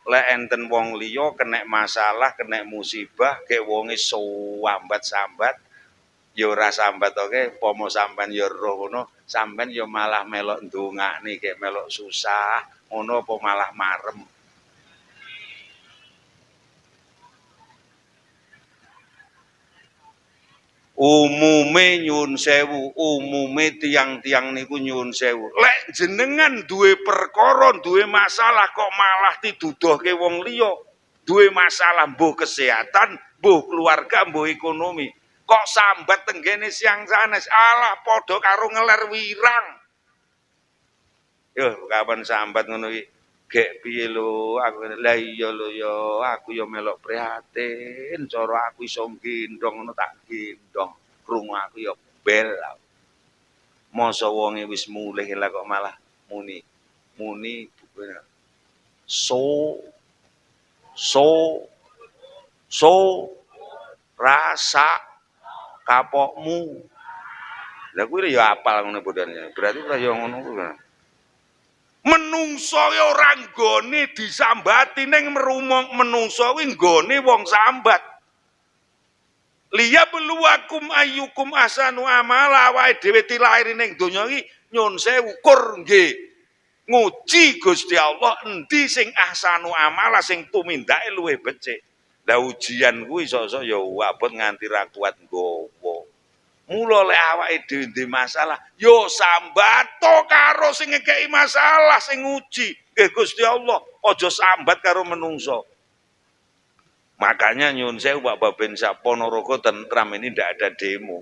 Lek enten wong liya kena masalah, kena musibah, gek wonge sambat-sambat, ya ora sambat oke, pomo sampean ya roh ngono, sampean ya malah melok ndongakne gek melok susah, ngono apa malah marem. Umume nyuwun sewu, umume tiang-tiang niku nyuwun sewu. Lek jenengan duwe perkara, duwe masalah kok malah diduduhke wong liya. Duwe masalah mbuh kesehatan, mbuh keluarga, mbuh ekonomi. Kok sambat tenggene siang sanes, alah padha karo ngeler wirang. Yo kapan sambat ngono iki? Gek piye lho, aku lah iya lho ya, aku ya melok prihatin, cara aku iso gendong ngono tak gendong. Krungu aku ya bel. Masa wonge wis mulih lah kok malah muni so rasa kapokmu. Lah kuwi ya apal ngono bodane. Berarti ora ya ngono kuwi. Menungso ora nggone disambati ning merumong menungso kuwi nggone wong sambat. Liya beluwakum ayyukum ahsanu amala awake dhewe dilairi ning donya iki nyun sewu kur nggih. Nguji Gusti Allah endi sing ahsanu amala sing tumindake luwih becik. Lah ujian kuwi sok-sok ya abot nganti ra kuat nggawa. Mula lek awake dhewe ndek masalah, yo sambato karo sing ngekeki masalah, sing nguji. Nggih Gusti Allah, aja sambat karo menungso. Makanya nyun sewu Pak Babinsa Ponorogo tentram ini ndak ada demo.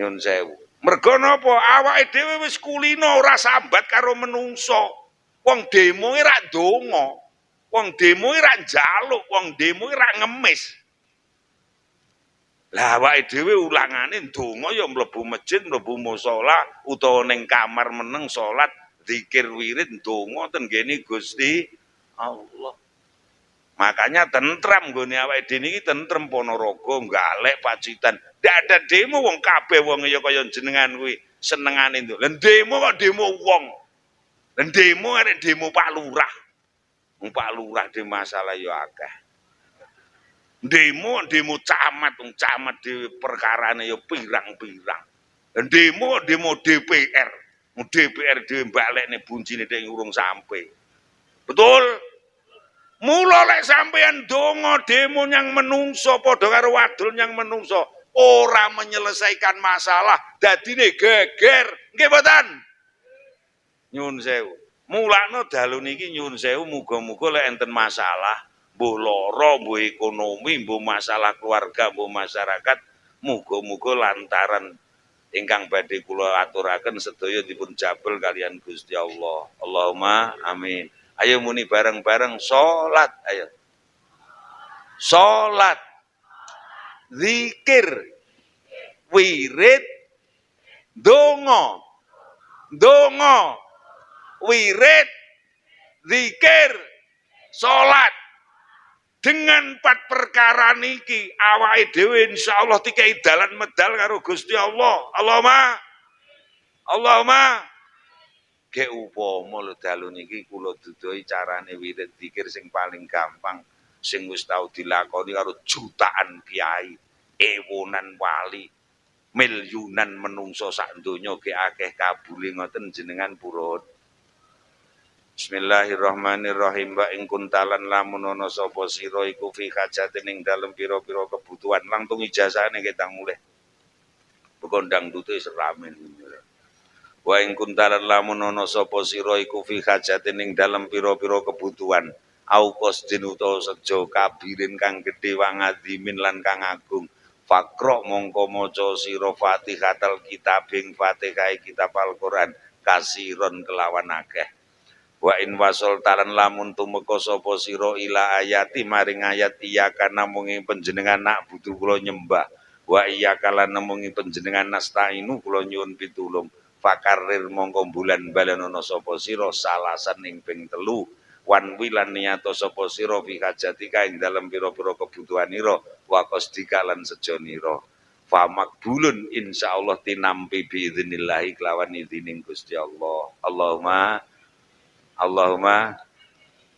Nyun sewu. Mergo napa? Awake dhewe wis kulino ora sambat karo menungso. Wong demo ra ndonga. Wong demo ra njaluk, wong demo ra ngemis. Lah awake dhewe ulangane ndonga ya mlebu masjid, mlebu musala utawa ning kamar meneng salat, zikir wirid ndonga ten nggene Gusti Allah. Makanya tentram nggone awake dhewe iki tentrem Ponorogo, Galek, Pacitan. Ndak ada demo wong kabeh wong ya kaya jenengan kuwi senengane itu. Lah demo kok demo wong. Lah demo arek demo Pak Lurah. Wong Pak Lurah dhewe masalah ya akeh. Demo camat, wong camat dhewe perkarane ya pirang-pirang. Demo DPR. Wong DPR dhewe balekne buncine dhek urung sampe. Betul? Mula lek sampeyan donga demo nyang menungso padha karo wadul nyang menungso ora menyelesaikan masalah, dadine geger. Nggih mboten? Nyuwun sewu. Mulane dalu niki nyuwun sewu muga-muga lek enten masalah mbuh lara, mbuh ekonomi, mbuh masalah keluarga, mbuh masyarakat, muga-muga lantaran ingkang badhe kula aturaken sedaya dipun jabel kalian Gusti Allah. Allahumma amin. Ayo muni bareng-bareng salat, ayo. Salat, zikir, wirid, donga. Donga, wirid, zikir, salat. Dengan 4 perkara niki awake dhewe insyaallah dikai dalan medal karo Gusti Allah. Allahumma ge upama lho dalu niki kula dudohi carane wirid zikir sing paling gampang sing wis tau dilakoni karo jutaan kiai, ewonan wali, milyunan menungso sak donya ge akeh kabule ngoten jenengan purun. Bismillahirrahmanirrahim. Wa ing kuntalan lamun ana sapa sira iku fi hajatin ing dalem pira-pira kebutuhan. Langtung ijazahane ketang mulih. Bekondang dute seramen. Wa ing kuntalan lamun ana sapa sira iku fi hajatin ing dalem pira-pira kebutuhan. Au qasdin utawa sejo kabirin kang gedhe wangadimin lan kang agung. Fakro mongko maca sira Fatihatul kitab ing Fatihah kitab Al-Qur'an kasiron kelawan akeh. Wa in wasol taran lamun tumeka sapa sira ila ayati maring ayat iya kana mungi panjenengan nak butuh kula nyembah wa iya kala nemungi panjenengan nastainu kula nyuwun pitulung fakarir mongko bulan balen ana sapa sira salasan ing ping 3 wan wilan niyato sapa sira fi hajatika ing dalem pira-pira kebutuhanira wa qasdika lan sejonira fa makbulun insyaallah tinampi bi idznillah kelawan izining Gusti Allah. Allahumma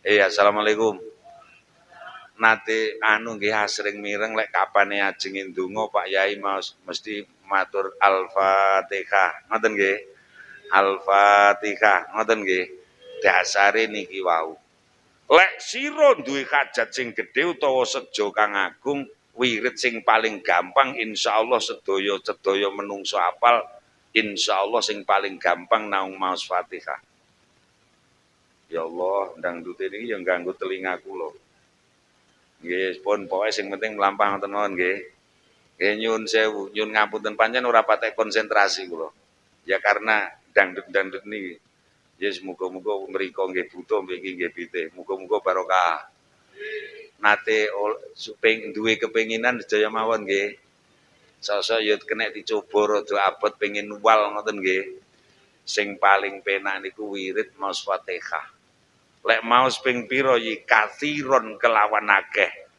assalamualaikum. Nate anu nggih asring mireng lek kapane ajeng ndonga Pak Yai mesti matur Al-Fatihah. Ngoten nggih. Al-Fatihah. Ngoten nggih. Dasare niki wau. Lek sira duwe hajat sing gedhe utawa sejo kang agung, wirid sing paling gampang insyaallah sedaya menungso apal, insyaallah sing paling gampang naung maos Fatihah. Ya Allah, dangdute niki ya ganggu telinga kula. Nggih, pun pokoke sing penting mlampah ngoten mawon nggih. Nggih nyuwun sewu, nyuwun ngapunten pancen ora patek konsentrasi kula. Ya karena dangdut-dangdut niki. Ya muga-muga mriko nggih butuh nggih nggih pitih. Muga-muga barokah. Nate duwe kepenginan sedaya mawon nggih. Sosok ya kena dicoba rada abot pengin wal ngoten nggih. Sing paling penak niku wirid maos Fatihah. Lek maos ping pira yi kathiron kelawan akeh.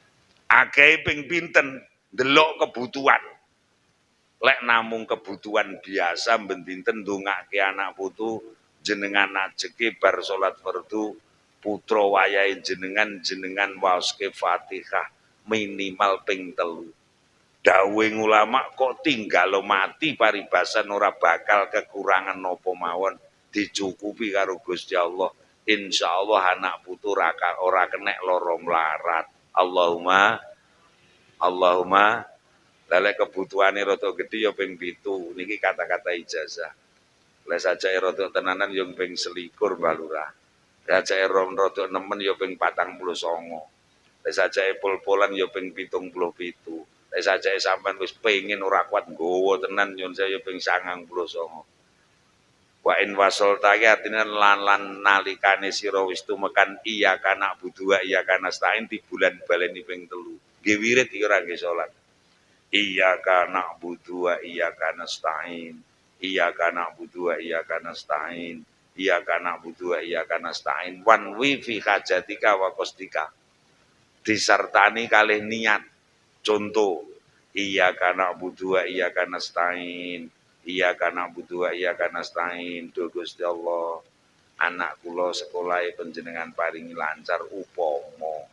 Akeh ping pinten ndelok kebutuhan. Lek namung kebutuhan biasa ben dinten ndongake anak putu jenengan ajeke bar salat fardu putra wayahe jenengan waoske Fatihah minimal ping 3. Dawuhe ulama kok tinggal mati paribasan ora bakal kekurangan napa mawon dicukupi karo Gusti Allah. Insyaallah anak putu ora kenek lara mlarat. Allahumma lek kebutuhane rada gedhe ya ping 7 niki kata-kata ijazah. Lek sajake rada tenanan ya ping 21 Mbah Lurah. Lek sajake rada nemen ya ping 49. Lek sajake pol-polan ya ping 77. Lek sajake sampean wis pengin ora kuat nggawa tenan nyun saya ping 99. Wa in wasol taki artinya lan nalikane sira wis tumekan iya kana budu iya kana stain di bulan baleni ping 3. Nggih wirid iki ora nggih salat. Iya kana budu iya kana stain. Iya kana budu iya kana stain. Iya kana budu iya kana stain. Wan wi fi hajatika wa qasdika. Disertani kalih niat. Contoh iya kana budu iya kana stain. Iya kana butuh iya kana stain do Gusti Allah anak kula sekolahe panjenengan paringi lancar upama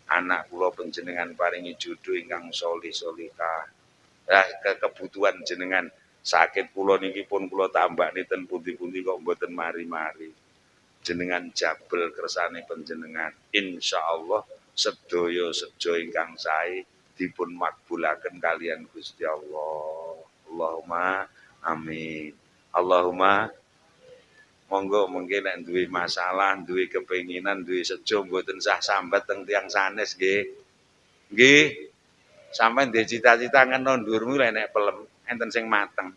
anak kula panjenengan paringi jodoh ingkang solih-solihah kebutuhan jenengan sakit kula niki pun kula tambakne ten pundi-pundi kok mboten mari-mari jenengan jabel kersane panjenengan insyaallah sedaya sejo ingkang sae dipun makbulaken kalian Gusti Allah. Allahumma amin. Allahumma monggo mungkin nek duwe masalah, duwe kepenginan, duwe sejo mboten sah sambat teng tiyang sanes nggih. Nggih. Sampeyan duwe cita-cita ngeno ndurmu lek nek pelem enten sing mateng.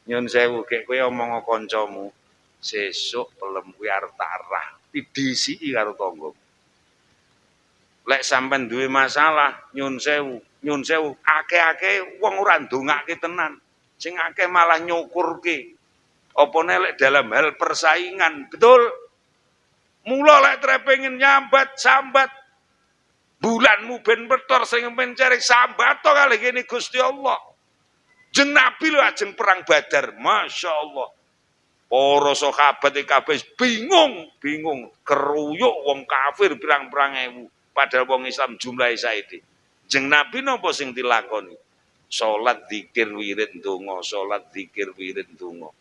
Nyun sewu gek kowe omong kancamu sesuk pelem kuwi arep tak arah didhisiki karo tangga. Lek sampean duwe masalah nyun sewu akeh-akeh wong ora ndongake tenan. Sing akeh malah nyukurke. Opone lek dalam hal persaingan, betul? Mula lek trepengin nyambat sambat bulanmu ben betor sing pencerek sambat to kalih kene Gusti Allah. Jeng Nabi lho ajeng perang Badar, Masya Allah. Para sahabat kabeh bingung, keruyuk wong kafir pirang-pirang ewu, padahal wong Islam jumlahe saiki. Jeng Nabi napa sing dilakoni? Salat zikir wirid donga, salat zikir wirid donga.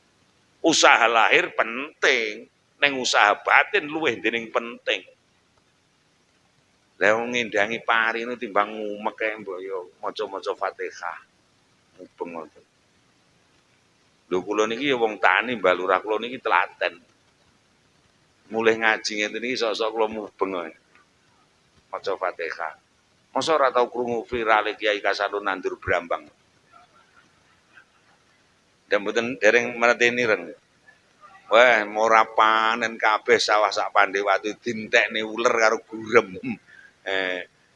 Usaha lahir penting, neng usaha batin luwih dening penting. Lah ngindangi parine timbang ngumek kae mbok yo maca-maca Fatihah. Mubeng ngoten. Lho kula niki ya wong tani, Mbah Lurah kula niki telaten. Mulih ngaji ngeten iki sok-sok kula mubeng ae. Maca Fatihah. Masa ora tau krungu viral Kiai Kasanun nandur brambang. Dan mboten dereng merteni reng. Wah, ora panen kabeh sawah sak Pandewatu dintekne uler karo gurem.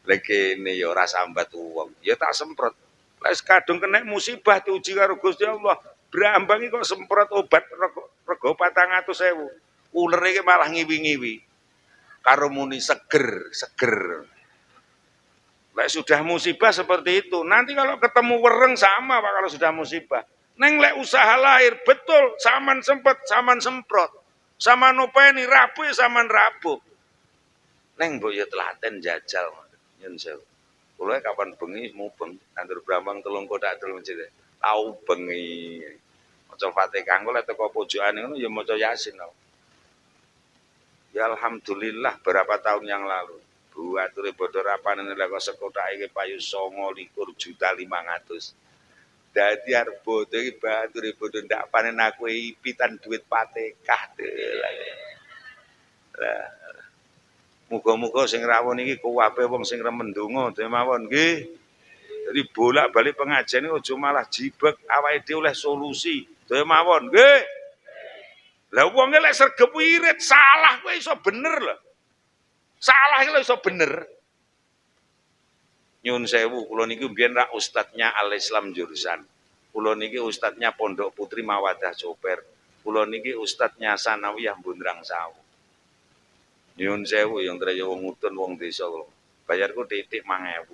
Lek kene ya ora sambat wong. Ya tak semprot. Lah kadung kena musibah diuji karo Gusti Allah. Brambang iki kok semprot obat rego 400.000. Uler iki malah ngiwi-ngiwi. Karo muni seger. Lek sudah musibah seperti itu, nanti kalau ketemu wereng sama Pak kalau sudah musibah. Neng lek usaha lahir betul, saman sempet, saman semprot. Sama nopeni rabu ya saman rabu. Neng mbok ya telaten jajal. Nyun sewu. Kula kapan bengi mubeng nandur brambang telung kotak telung cedek. Tau bengi. Maca Fatihah kula teko pojokane ngono ya maca Yasin. Ya alhamdulillah berapa tahun yang lalu. Buature bodho rapane lek kok sekotak iki payu 29.500.000. Dadi arep bodho iki bature bodho ndak panen aku ipitan duit Fatihah. Lah muga-muga sing rawuh niki kuwabe wong sing remen donga mawon nggih. Jadi bolak-balik pengajian ini aja malah jibek awake dhewe oleh solusi. Daya mawon nggih. Lah wong lek sregep wirid salah kowe iso bener lho. Salah iki lho iso bener. Nyun sewu kula niki mbiyen rak ustadznya Al Islam jurusan. Kula niki ustadznya Pondok Putri Mawadah Joper. Kula niki ustadznya Sanawiyah Bundrang Sawu. Nyun sewu yang traya wong mutun wong desa kula. Bayarku titik 5.000.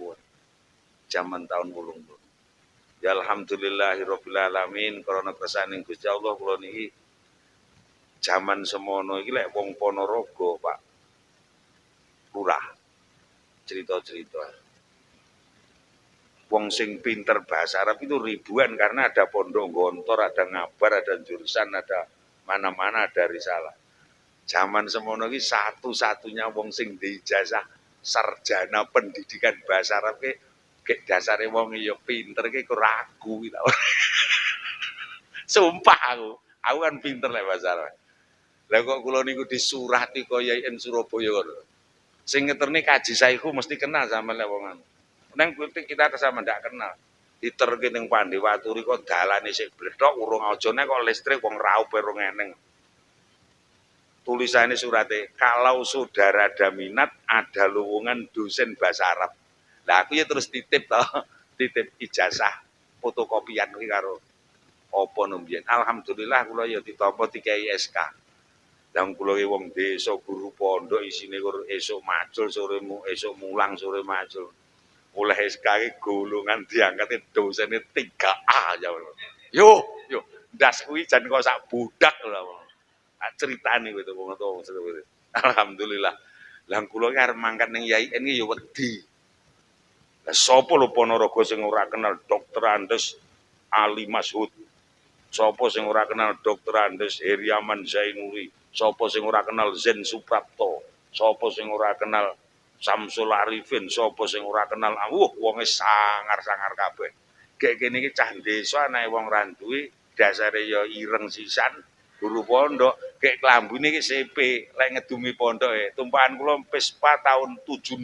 Zaman tahun 80. Ya alhamdulillahirabbil alamin karena kersaning Gusti Allah kula niki zaman semono iki lek wong Ponorogo, Pak Lurah. Cerita-cerita. Wong sing pinter bahasa Arab itu ribuan karena ada Pondok Gontor, ada Ngabar, ada jurusan, ada mana-mana ada risalah. Zaman semono iki satu-satunya wong sing diijazah sarjana pendidikan bahasa Arab ke dasare wong ya pinter ki ragu gitu. Sumpah aku kan pinter lek bahasa Arab. Lah kok kula niku disurati kaya yen Surabaya ngono. Sing ngeterne kaji saiku mesti kenal sama lek wong anu. Nang kita sama ndak kenal. Diterke ning Pandewatu kok dalane sik bledhok urung ajane kok listrik wong raup rong eneng. Tulisannya surate, kalau saudara ada minat ada lowongan dosen bahasa Arab. Lah aku ya terus titip ijazah fotokopian iki karo apa nombiyen. Alhamdulillah kula ya ditampa dikai SK. Lah kula ki wong desa guru pondok isine esuk macul sore esuk mulang sore macul. Oleh SK ki golongan diangkat dosene 3A ya. Yo, ndas kuwi jan kok sak budak lho. Ceritane kowe to wong alhamdulillah. Lah kula ki arep mangkat ning YIN ki ya wedi. Lah sapa lho Ponorogo sing ora kenal Dokter Andes Ali Mashud? Sapa sing ora kenal Dokter Andes Heriaman Zainuri? Sapa sing ora kenal Zen Suprapto? Sapa sing ora kenal Samsul Arifin? Sapa sing ora kenal wonge sangar-sangar kabeh. Gek kene iki cah desa anake wong ra duwe dasare ya ireng sisan. Guru pondok, kayak kelambune iki CP, lek ngedumi pondoke. Tumpahan kula Vespa tahun 76.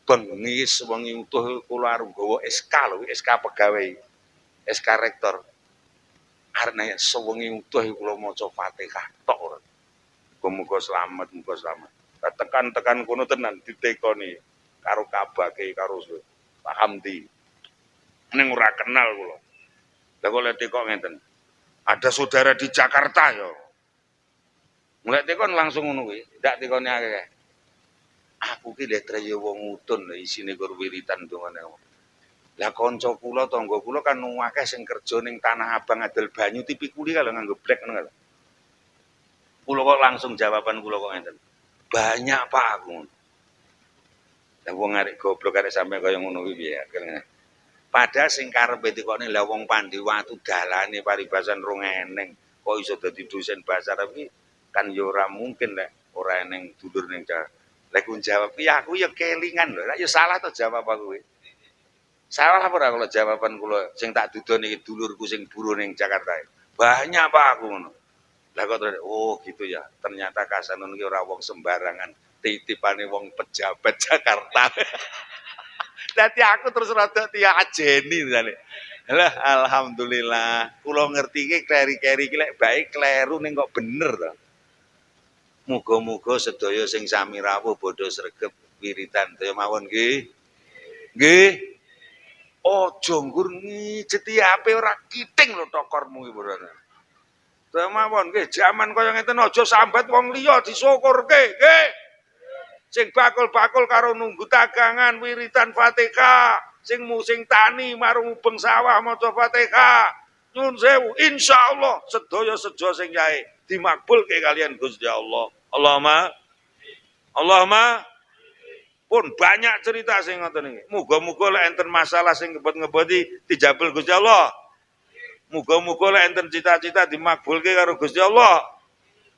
Bengi sewengi utuh kula arep nggawa SK lho, SK pegawai, SK rektor. arep sewengi utuh kula maca Fatihah tok. Muga slamet, muga slamet. Tekan-tekan kono tenan ditekoni karo kabake karo Pak Hamdi. Ning ora kenal kula. Lah kok lek teko ngenten. Ada saudara di Jakarta ya. Mulai tekon langsung ngono kuwi, ndak tekone akeh. Aku ki lek treye wong utun isine kur wiritan dongane. Lah kanca kula, tangga kula kan akeh sing kerja ning Tanah Abang adol banyu tipikuli kalau nganggo blek ngono kan. Kula kok langsung jawaban kula kok ngenten. Banyak Pak aku. Lah wong arek goblok arek sampe kaya ngono kuwi piye. Padahal sing karepe tekone lah wong Pandi Watu dalane paribasan rong eneng. Kok iso dadi dosen bahasa Arab iki kan ya ora mungkin lek ora eneng dulur ning Jawa. Lek ku jawab ya aku ya kelingan lho. Lah ya salah to jawab aku kuwi. Salah apa ora kalau jawaban kula sing tak dudoni iki dulurku sing buruh ning Jakarta. Banyak Pak aku ngono. Lah kok terus oh gitu ya. Ternyata Kasanun iki ora wong sembarangan. Titipane wong pejabat Jakarta. Dadi aku terus rada diajeni jane. Lah alhamdulillah kula ngerti iki kleri-keri iki lek bae kleru ning kok bener to. Muga-muga sedaya sing sami rawuh bodho sregep wiritan daya mawon nggih. Nggih. Aja nggur ngijeti ape ora kiting lho tokormu iki bro. Daya mawon nggih jaman kaya ngeten aja sambat wong liya disyukurke nggih. Sing bakul-bakul karo nunggu dagangan wiritan Fatihah, sing musing tani marung ubeng sawah maca Fatihah. Nyun sewu insyaallah sedaya sejo sing yae dimakbulke kalian Gusti Allah. Allahumma pun banyak cerita sing ngoten iki. Muga-muga lek enten masalah sing ngebot-ngeboti dijabel Gusti Allah. Muga-muga lek enten cita-cita dimakbulke karo Gusti Allah.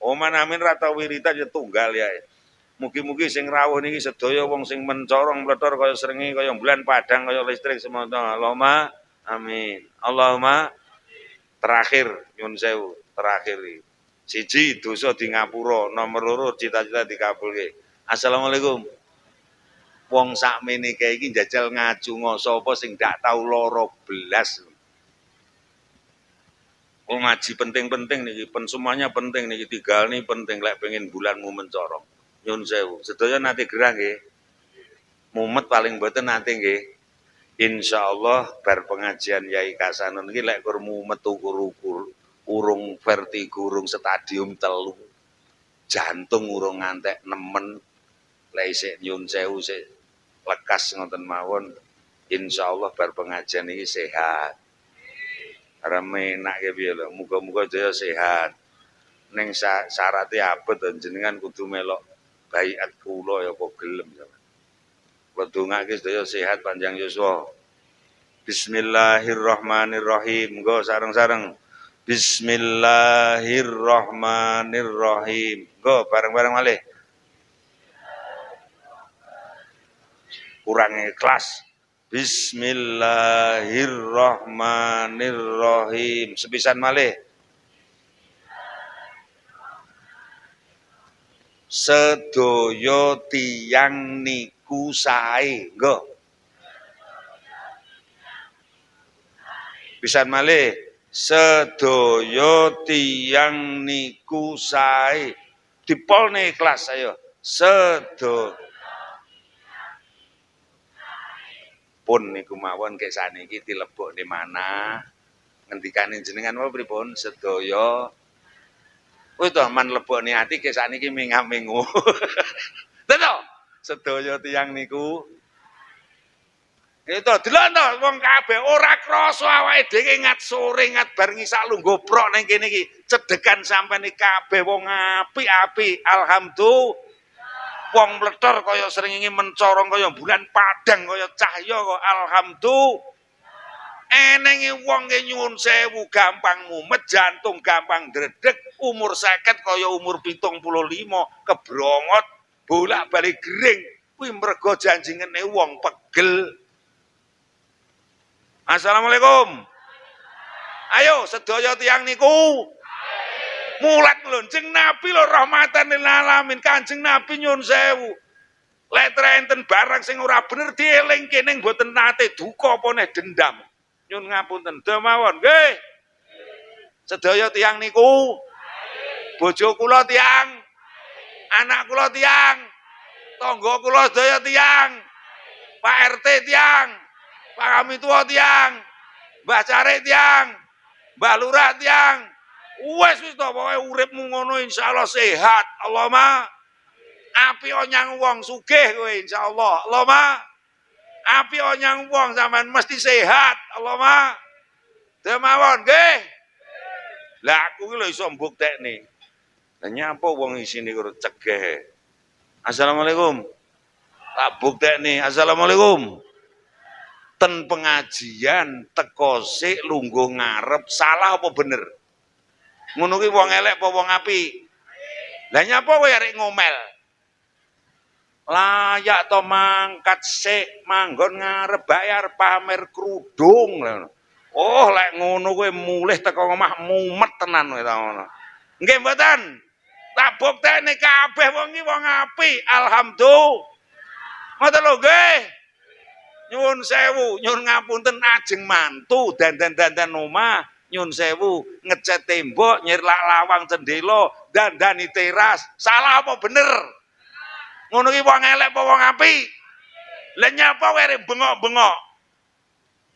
Oman amin ra tau wiritan ya tunggal ya. Mugi-mugi sing rawuh niki sedaya wong sing mencorong mletor kaya srengenge kaya bulan padang kaya listrik semono. Allahumma amin. Allahumma terakhir nyun sewu, terakhir iki. Siji dosa di ngapura, nomor loro cita-cita dikabulke. Assalamualaikum. Wong sakmene kae iki njajal ngajunga sapa sing ndak tau lara belas. Oh ngaji penting-penting niki, semuanya penting niki, digalni penting lek pengen bulanmu mencorong. Nyun sewu, sedaya nate gerah nggih. Mumet paling mboten nate nggih. Insyaallah bar pengajian Yai Kasanun iki lek kur mumet ukur-ukur, urung vertigo, urung stadium 3. Jantung urung ngantek nemen. Lek isih nyun sewu sik lekas ngoten mawon. Insyaallah bar pengajian iki sehat. Remenak piye lho, muga-muga jaya sehat. Ning syaraté abot jenengan kudu melok baiat kula ya kok gelem sampeyan. Kula dongake sedaya sehat panjang yuswa. Bismillahirrahmanirrahim. Nggo sareng-sareng. Bismillahirrahmanirrahim. Nggo bareng-bareng malih. Kurang ikhlas. Bismillahirrahmanirrahim. Sepisan malih. Sedaya tiyang niku sae, nggo. Pisan malih, sedaya tiyang niku sae. Dipolne ikhlas ayo. Sedaya pun niku mawon kek saniki dilebokne mana? Ngendikane jenengan wae pripun? Sedaya wis to man lebokne ati kek sakniki mingam-mingu. Teto, sedaya tiyang niku itu delok to wong kabeh ora krasa awake dhewe ngat sore ngat bar ngisak lungguh prok ning kene iki cedekan sampeyan kabeh wong apik-apik alhamdulillah wong mletor kaya srengenge mencorong kaya bulan padang kaya cahya kok alhamdulillah enenge wong ke nyuwun sewu gampang mumet jantung gampang dredeg umur 50 kaya umur 75 kebrongot bolak-balik gering kuwi mergo janjingene wong pegel. Assalamualaikum. Ayo sedaya tiyang niku mulat lonceng Nabi lho rahmatan lil alamin Kanjeng Nabi nyuwun sewu. Lek enten barang sing ora bener dielingke ning mboten nate duka apa neh dendam. Nyun ngapunten, mawon nggih. Sedaya tiyang niku bojo kula tiyang, anak kula tiyang, tangga kula sedaya tiyang, Pak RT tiyang, Pak Kami Tua tiyang, Mbah Cari tiyang, Mbah Lurah tiyang. Wis to pokoke uripmu ngono insyaallah sehat. Allahumma api nyang wong sugih kowe insyaallah. Allahumma api nyang wong sampean mesti sehat. Allahumma demawon nggih. Lah aku ki lho iso mbuktekne. Lah nyapa wong isine karo cegeh. Assalamualaikum. Tak buktekne. Assalamualaikum. Ten pengajian teko sik lungguh ngarep salah apa bener? Ngono ki wong elek apa wong apik? Lah nyapa kowe arek ngomel? Layak to mangkat sik manggon ngarep bayar pamer kerudung. Oh lek ngono kowe mulih teko omah mumet tenan kowe ta ngono. Nggih mboten? Tak buktekne kabeh wong iki wong apik. Alhamdulillah. Ngoten lho nggih. Nyuwun sewu, nyuwun ngapunten ajeng mantu dandan-dandan omah, nyuwun sewu ngecat tembok, nyirlak lawang cendela, dandani teras. Salah apa bener? Ngono ki wong elek apa wong apik? Lah nyapa kowe bengok-bengok?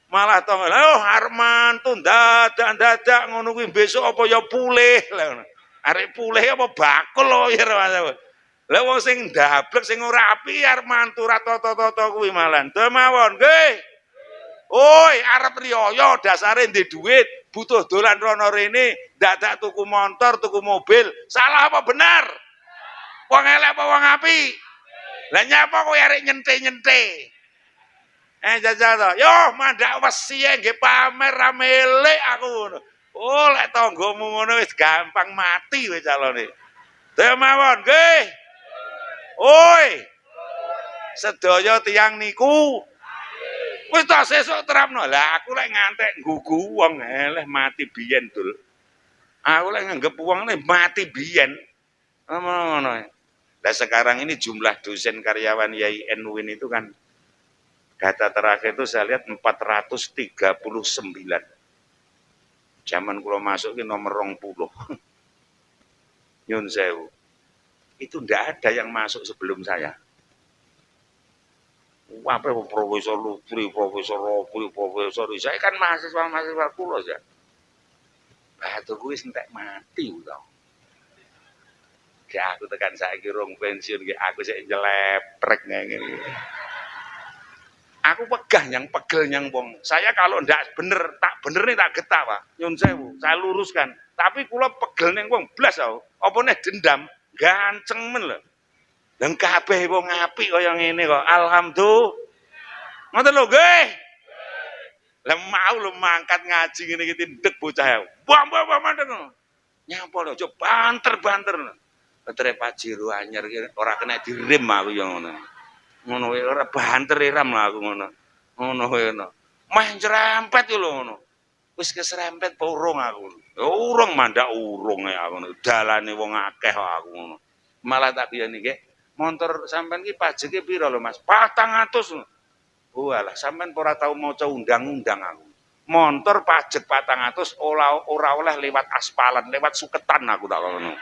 Malah to arep mantu dadak-dadak ngono kuwi besok apa ya pulih. Arek pulih apa bakul lho ya. Lah wong sing ndablek sing ora apik arep mantu ra tata-tata kuwi malan. Demawon nggih. Oi, arep riyaya dasare ndek dhuwit, butuh dolan rono rene, dadak tuku motor, tuku mobil. Salah apa benar? Wong elek apa wong apik? Lah nyapa kowe arek nyente-nyente? Jajal to. Yo mandak wesi nggih pamer ra melek aku ngono. Oh, lek tanggamu ngono wis gampang mati kowe calone. Demawon nggih. Oi. Sedaya tiyang niku wis ta sesuk terapno. Lah aku lek ngantek nggugu wong eleh mati biyen, Dul. Aku lek nganggep wong mati biyen. Ngono. Lah sekarang ini jumlah dosen karyawan YIN itu kan data terakhir itu saya lihat 439. Zaman kula masuk ki nomor 20. Nyun sewu. Itu ndak ada yang masuk sebelum saya. Apa Profesor Lutfi, Profesor Ropi, Profesor saya kan mahasiswa kula ya. Lah itu kuwi entek mati to. Kayak aku tekan saiki rong pensiun ki aku sik njeleprek ngene. Aku pegah yang pegel yang wong. Saya kalau ndak bener, tak bener nih tak getah, Pak. Nyun sewu, saya luruskan. Tapi kula pegel ning wong blas aku. Apa nek dendam, ganceng men lho. Lah kabeh wong apik kaya ngene kok. Alhamdulillah. Ngoten lho nggih. Lah mau lho mangkat ngaji ngene iki ndek bocah. Mbah mandeng. Nyapa lho, coba banter-banter. Petre Pajero anyar iki ora kena direm aku ya ngono. Ngono wae ora banter iram lah aku ngono. Ngono wae ngono. Meh nyerempet lho ngono. Wis keserempet apa urung aku. Urung mandak urung ya aku ngono. Dalane wong akeh kok aku ngono. Malah tak biyani nggih. Montor sampean ki pajeke pira lho Mas? 400. Oh alah sampean ora tau maca undang-undang aku. Montor pajak 400 ora oleh lewat aspalan, lewat suketan aku tak ngono.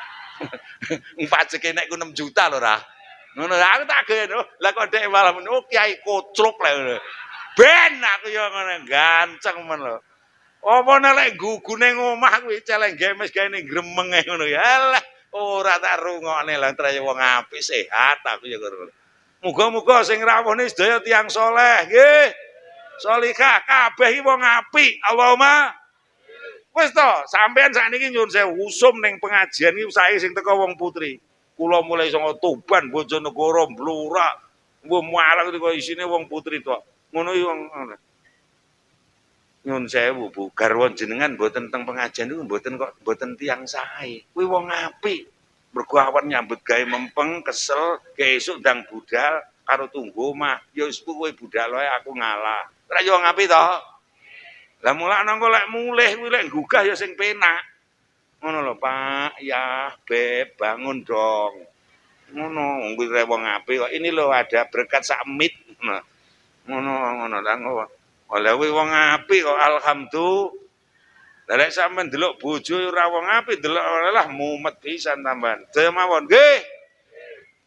Pajeke nek ku 6 juta lho ra. Ngono aku tak gen. Lah kok dhek malah ngono kiai kocluk lho. Ben aku ya ngono ganceng men lho. Apa nek gugune ngomah kuwi celeng gemes gaene gremeng ngono ya. Alah ora tak rungokne lah traya wong apik sehat aku ya ngono. Muga-muga sing rawuhne sedaya tiyang saleh nggih. Salihah kabeh iki wong apik. Allahumma wis to, sampean sakniki nyuwun sewu usum ning pengajian iki sae sing teko wong putri. Kula mulai saka Tuban, Bojonegoro, Blora, mbok Malang iki isine wong putri tok. Ngono iki wong ngono. Nyuwun sewu Bu, garwa jenengan mboten teng pengajian niku mboten tiyang sae. Kuwi wong apik. Mergo awan nyambut gawe mempeng, kesel, esuk ndang budal karo tunggu omah. Ya wis kowe budal wae aku ngalah. Ora yo wong apik to. Lah mulakno kok lek mulih kuwi lek gugah ya sing penak. Ngono lho Pak, ya Beb, bangun dong. Ngono, kuwi wong apik kok. Ini lho ada berkat sakmit. Ngono lah ngono. Oleh kuwi wong apik kok alhamdulillah. Lah lek sampean delok bojo ora wong apik, delok lah mumet pisan tambahan. Daya mawon, nggih.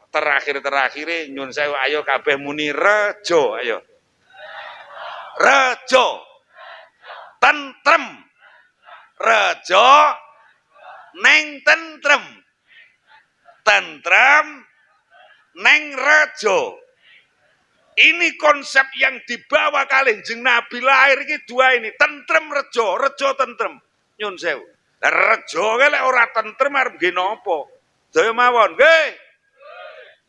Terakhir-terakhire nyun sewu ayo kabeh muni rejo, ayo. Rejo. Tentrem. Rejo neng tentrem. Tentrem neng rejo. Ini konsep yang dibawa kali Kanjeng Nabi lahir iki dua ini, tentrem rejo, rejo tentrem. Nyun sewu. Lah rejo lek ora tentrem arep nggih napa? Daya mawon, nggih.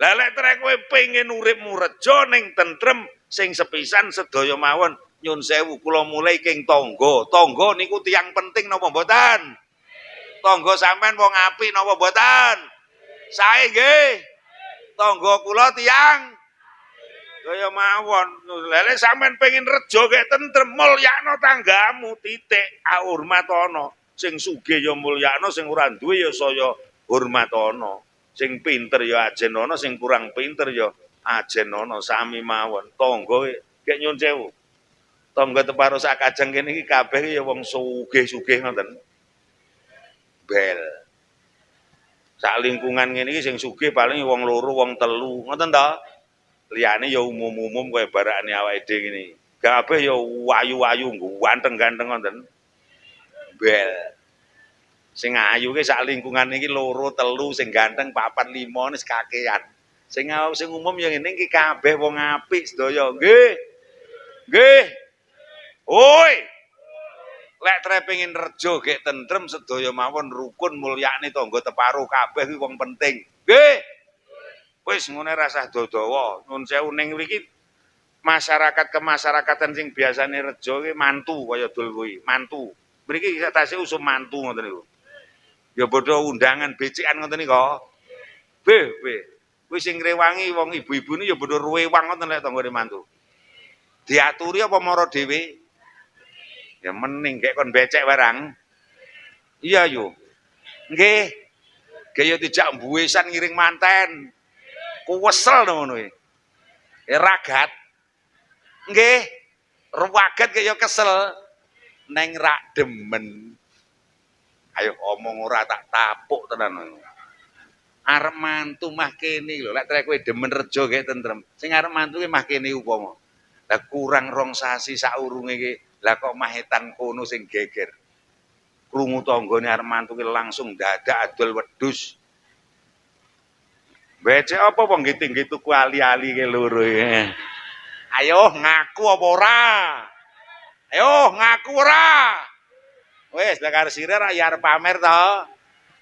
Lah lek trek kowe pengen uripmu rejo ning tentrem sing sepisan sedaya mawon, nyun sewu kula mulai king tangga. Tangga niku tiyang penting napa mboten? Tangga sampean wong apik napa mboten? Sae nggih. Tangga kula tiyang kaya mawon. Lha sampean pengen rejo kek tentrem, mulyakno tanggamu titik. Hormatono. Sing sugih ya mulyakno, sing ora duwe ya saya hormatono. Sing pinter ya ajenono, sing kurang pinter ya ajenono, sami mawon. Tangga kek nyun sewu. Tangga teparo sak kajeng kene iki kabeh ya wong sugih-sugih ngoten. Bel. Sak lingkungan ngene iki sing sugih paling wong loro, wong telu, ngoten ta? Liyane ya umum-umum kaya barakane awake dhewe ngene. Kabeh ya wayu-wayu, ganteng-ganteng ngoten. Bel. Sing ayu ki sak lingkungan iki loro, telu, sing ganteng 4, 5 wis kakean. Sing umum ya ngene iki kabeh wong apik sedaya. Nggih. Nggih. Oi. Lek tre pengin rejo gek tentrem sedaya mawon rukun mulyakne tangga teparo kabeh kuwi wong penting. Nggih. Wis ngene rasah dodawa. Nun sewu ning mriki masyarakat kemasyarakatan sing biasane rejo ki mantu kaya dul kuwi, mantu. Mriki tasih usum mantu ngoten niku. Ya padha undangan becikan ngoten nika. Beh. Kuwi sing ngrewangi wong ibu-ibu ni ya padha ruwewang ngoten lek tanggane mantu. Diaturi apa mara dhewe? Ya mending gek kon becek barang. Iya yo. Nggih. Gaya dijak mbuwesan ngiring manten. Kuwesel ngono kuwi. Ragat. Nggih. Ruwagat kaya kesel. Neng rak demen. Ayo omong ora tak tapuk tenan. Arep mantu mah kene lho. Lek trek kowe demen rejo gek tentrem. Sing arep mantu ki mah kene upama. Lah kurang 2 sasi saurunge ki. Lah kok mahetan kono sing geger. Krungu tanggane arep mantu ki langsung dadak adol wedhus. Becek apa wong nggih tuku ali-ali ke loro iki. Ayo ngaku apa ora? Ayo ngaku ora? Wis lek arep sire ra ya arep pamer to.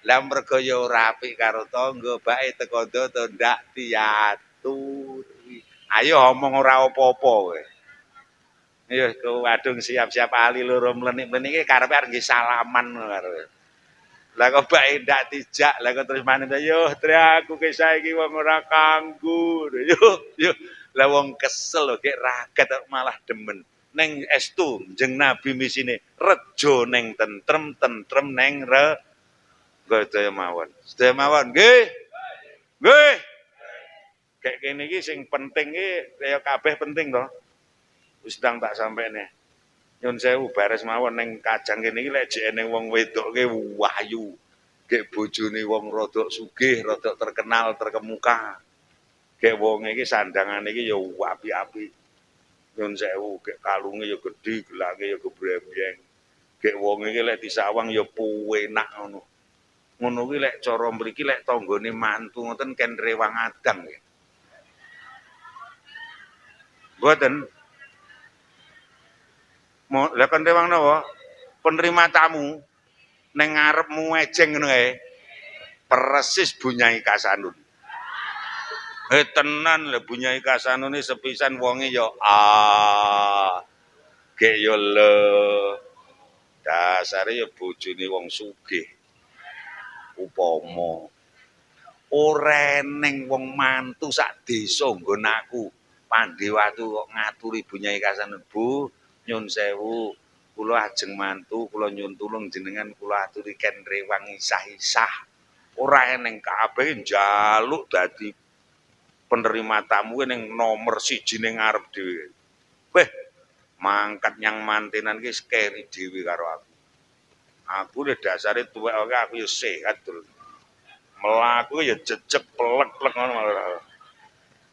Lah mergo ya ora apik karo tangga, bae teko ndoto ndak diatur. Ayo omong ora apa-apa kowe. Ya wadung siap-siap ali loro mlenik-mlenike karepe arep nggih salaman karo. Lah kok bae ndak dijak, lah kok terus manut yo tre aku ki saiki wong ora kanggo. Yo. Lah wong kesel lho gek ragat malah demen. Neng estu jeneng Nabi misine rejo neng tentrem neng sedaya mawon. Sedaya mawon nggih. Nggih. Kayak kene iki sing penting iki kaya kabeh penting to. Wis ndang tak sampene. Nyun sewu bares mawon ning kajang kene iki lek jek eneng wong wedoke wahyu. Gek bojone wong rada sugih, rada terkenal, terkemuka. Gek wong iki sandangane iki ya apik-apik. Nyun sewu gek kalunge ya gedhi, gelange ya gebrembyeng. Gek wong iki lek disawang ya puwenak ngono. Ngono kuwi lek cara mriki lek tanggane mantu ngoten ken rewang adang nggih. Mboten. Lah kon rewang napa? Penerima tamu ning ngarepmu ejeng ngono kae. Persis Bunyai Kasanun. Tenan lho Bunyai Kasanun iki sepisan wonge ya gek ya le. Dasare ya bojone wong sugih. Upama ora eneng wong mantu sak desa nggon aku Pandewatu kok ngaturi Bunyai Kasanun, Bu nyun sewu kula ajeng mantu kula nyun tulung jenengan kula aturi ken rewang isah-isah ora eneng kabeh njaluk dadi penerima tamu ning nomor 1 ning ngarep dhewe. Weh mangkat nyang mantenan ki skeri dhewe karo aku. Aku nek dasare tuwek aku ya sehat terus. Melaku ya jejeg plek-plek ngono malah.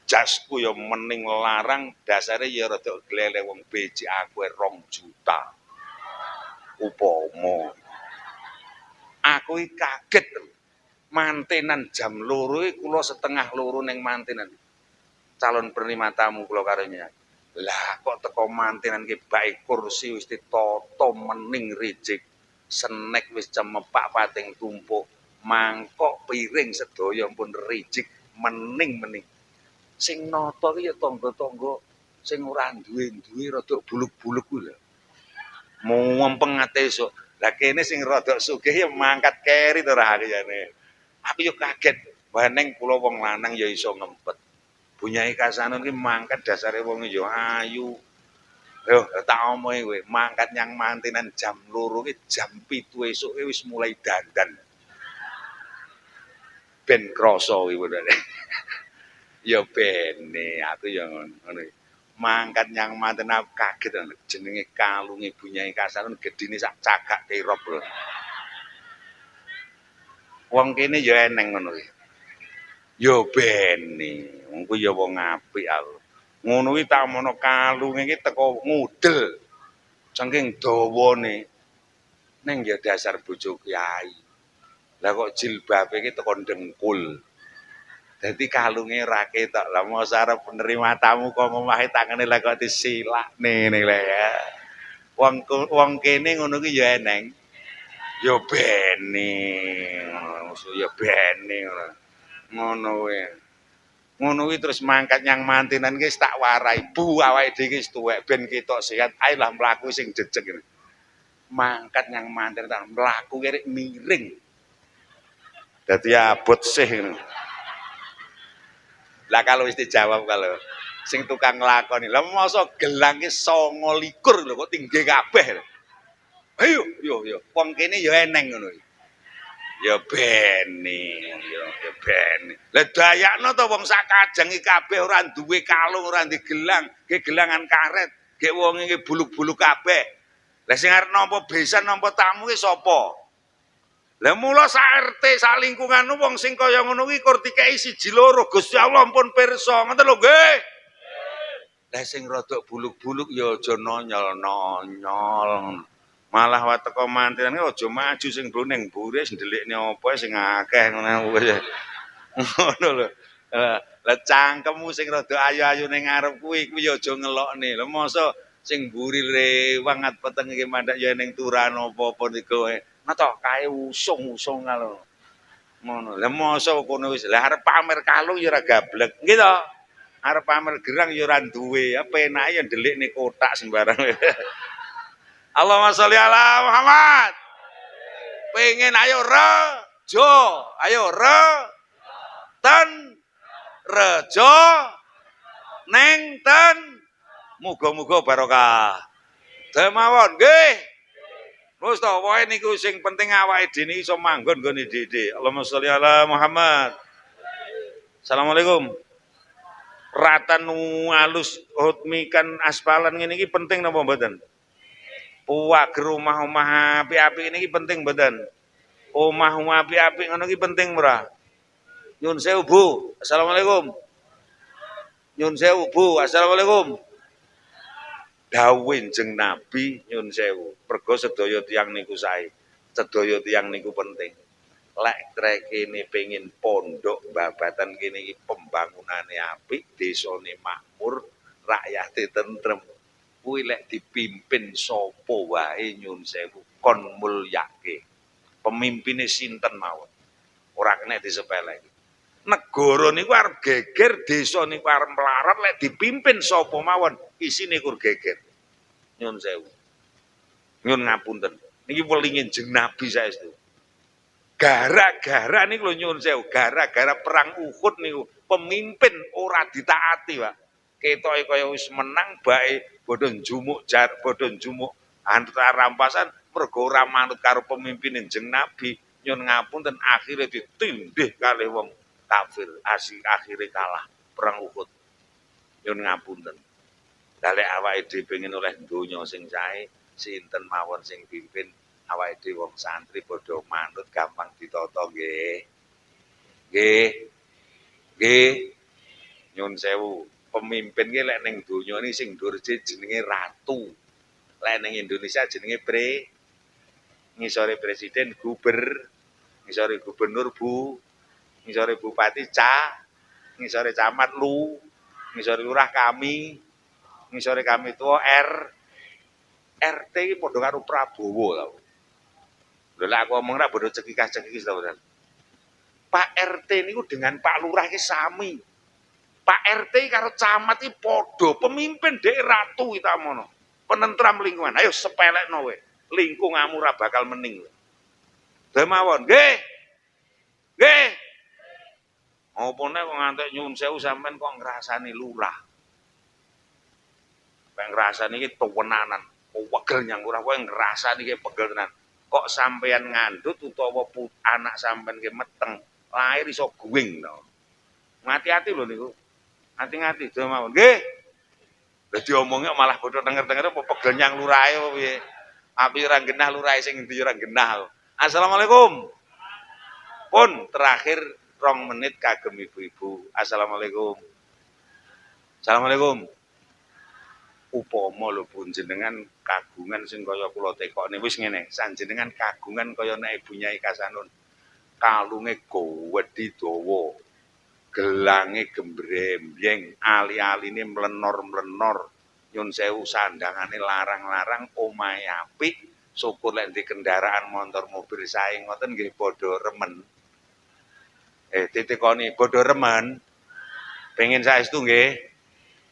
Jasku ya mening larang, dasare ya rada gleleng wong becik aku 2 juta. Upama aku iki kaget mantenan jam 2 iki kula setengah 2 ning mantenan. Calon penerima tamu kula karonya. Lah kok teko mantenan ki bae kursi wis ditata mening rejik. Senek wis cemepak pating tumpuk. Mangkok piring sedaya pun rejik mening-mening. Sing nata ki ya tangga-tangga sing ora duwe-duwe rada buluk-buluk kuwi lho. Mumpeng ate esuk. Lah kene sing rada sugih ya mangkat keri to ra kene. Aku yo kaget. Weneng kula wong lanang ya iso ngempet. Bunyai Kasanun ki mangkat dasare wong ya ayu. Yo tak omongi kowe, mangkat nyang mantenan jam 2 ki jam 7 esuk wis mulai dandan. Ben krasa kuwi bener. Ya bene aku ya ngono. Mangkat nyang manten aku kaget jenenge kalunge Bunyai Kasanun gedine sak cagak kirop lho. Wong kene ya eneng ngono kuwi. Ya bene, wong kuwi ya wong apik aku. Ngono kuwi tak mono kalunge iki teko ngudel. Saking dawane. Ning ya dasar bojo kiai. Lah kok jilbabe iki teko dengkul. Dadi kalunge ra ketok. Lah mosok arep penerima tamu kok omahe tangane lah kok disilakne ngene lho ya. Wong kene ngono ki ya eneng. Ya bene. Ya bene ngono. Ngono kuwi. Ngono kuwi terus mangkat nyang mantenan ki tak warai. Bu awake dhewe wis tuwek ben ketok sehat. Ayolah mlaku sing jejeg ngene. Mangkat nyang mantenan tak mlaku kiri miring. Dadi abot sih ngono. Lah kalau wis dijawab kalau sing tukang nglakoni. Lah mosok gelang ki 29 lho kok tinggi kabeh. Ayo, yo. Wong kene ya eneng ngono iki. Ya bene, ya bene. Lah dayakno to wong sak kajeng iki kabeh ora duwe kalung, ora ndek gelang, ge gelangan karet, ge wong iki buluk-buluk kabeh. Lah sing arep nampa besan nampa tamu ki sapa? Lah mula sak RT sak lingkungan wong sing kaya ngono kuwi kur dikeki 1 2 Gusti Allah ampun pirsa. Ngoten lho nggih. Lah sing rada buluk-buluk ya aja nonyol-nonyol. Malah wae teko mantenan aja maju sing bloneng buris ndelikne apa sing akeh ngono kuwi. Ngono lho. Lah cangkemmu sing rada ayu-ayu ning ngarep kuwi ya aja ngelokne. Lah mosok sing mburi rewang at peteng iki mandhak ya ning turan apa-apa niku. Nata kae usung-usung ngono. Ngono. Lah mosok kono wis lah arep pamer kalung ya ora gablek. Nggih to? Arep pamer gerang ya ora duwe. Penake ya ndelikne kotak sembarang. Allahumma sholli ala Muhammad. Pengen ayo rejo, ayo ten rejo neng ten muga-muga barokah. Demawon nggih. Wis to wae niku sing penting awake dhewe iso manggon nggone dhewe. Allahumma sholli ala Muhammad. Assalamualaikum. Ratan alus hutmikan aspalan ngene iki penting napa mboten? Puwager omah-omah apik-apik niki penting mboten? Omah-omah apik-apik ngono iki penting ora? Nyun sewu, Bu. Assalamualaikum. Nyun sewu, Bu. Assalamualaikum. Dawuh Kanjeng Nabi nyun sewu. Mergo sedaya tiyang niku sae. Sedaya tiyang niku penting. Lek kene pengin pondok babatan kene iki pembangunane apik, desane makmur, rakyate tentrem. Kuwi lek dipimpin sapa wae nyun sewu kon mulyake. Pemimpine sinten mawon. Ora kena disepeleki. Negara niku arep geger, desa niku arep melarat lek dipimpin sapa mawon, isine kur geger. Nyun sewu. Nyun ngapunten. Niki welinge Kanjeng Nabi saestu. Gara-gara niku lho nyun sewu, gara-gara perang Uhud niku pemimpin ora ditaati, Pak. Ketoke kaya wis menang bae bodho njumuk bodho njumuk antar rampasan mergo ora manut karo pemimpin Kanjeng Nabi. Nyun ngapunten akhire ditindih kalih wong kafir, akhire kalah perang Uhud. Nyun ngapunten. Lah lek awake dhewe pengen oleh donya sing sae, sinten mawon sing pimpin awake dhewe wong santri padha manut gampang ditata nggih. Nggih. Nggih. Nyun sewu, pemimpin ki lek ning donya ni sing dhuwur jenenge ratu. Lek ning Indonesia jenenge ngisore presiden ngisore gubernur bu, ngisore bupati ngisore camat lu, ngisore lurah kami, ngisore kami tuwa RT iki padha karo Prabowo tau. Lha lek aku omong ra bodo cekikah-cekikis tau. Pak RT niku dengan Pak Lurah ki sami. Pak RT karo camat iki padha pemimpin dhek ratu kita mono. Penentram lingkungan. Ayo sepelekno kowe. Lingkunganmu ora bakal mening. Demawon, nggih. Nggih. Opone kok ngantek nyun sewu sampean kok ngrasani lurah. Kok ngrasani iki tuwenanan. Wegel nyang lurah kowe ngrasani iki pegel tenan. Kok sampean ngandut utawa anak sampean ki meteng, lahir iso guwing to. Hati-hati lho niku. Hati-hati demawon. Nggih. Dadi omongnya malah bodho denger-denger apa pegel nyang lurahe apa piye. Api ora genah lurahe sing endi ora genah. Assalamualaikum. Pun terakhir 2 menit kagem ibu-ibu. Assalamualaikum. Assalamualaikum. Upama lho pun jenengan kagungan sing kaya kula tekokne wis ngene, sanjenengan kagungan kaya nek Ibu Nyai Kasanun. Kalunge gowedhi dawa. Gelange gembrembyeng, ali-aline mlenor-mlenor. Nyun sewu sandangane larang-larang, omahe apik, syukur lek ndek kendaraan motor mobil sae ngoten nggih padha remen. Titikoni padha remen. Pengin saestu nggih.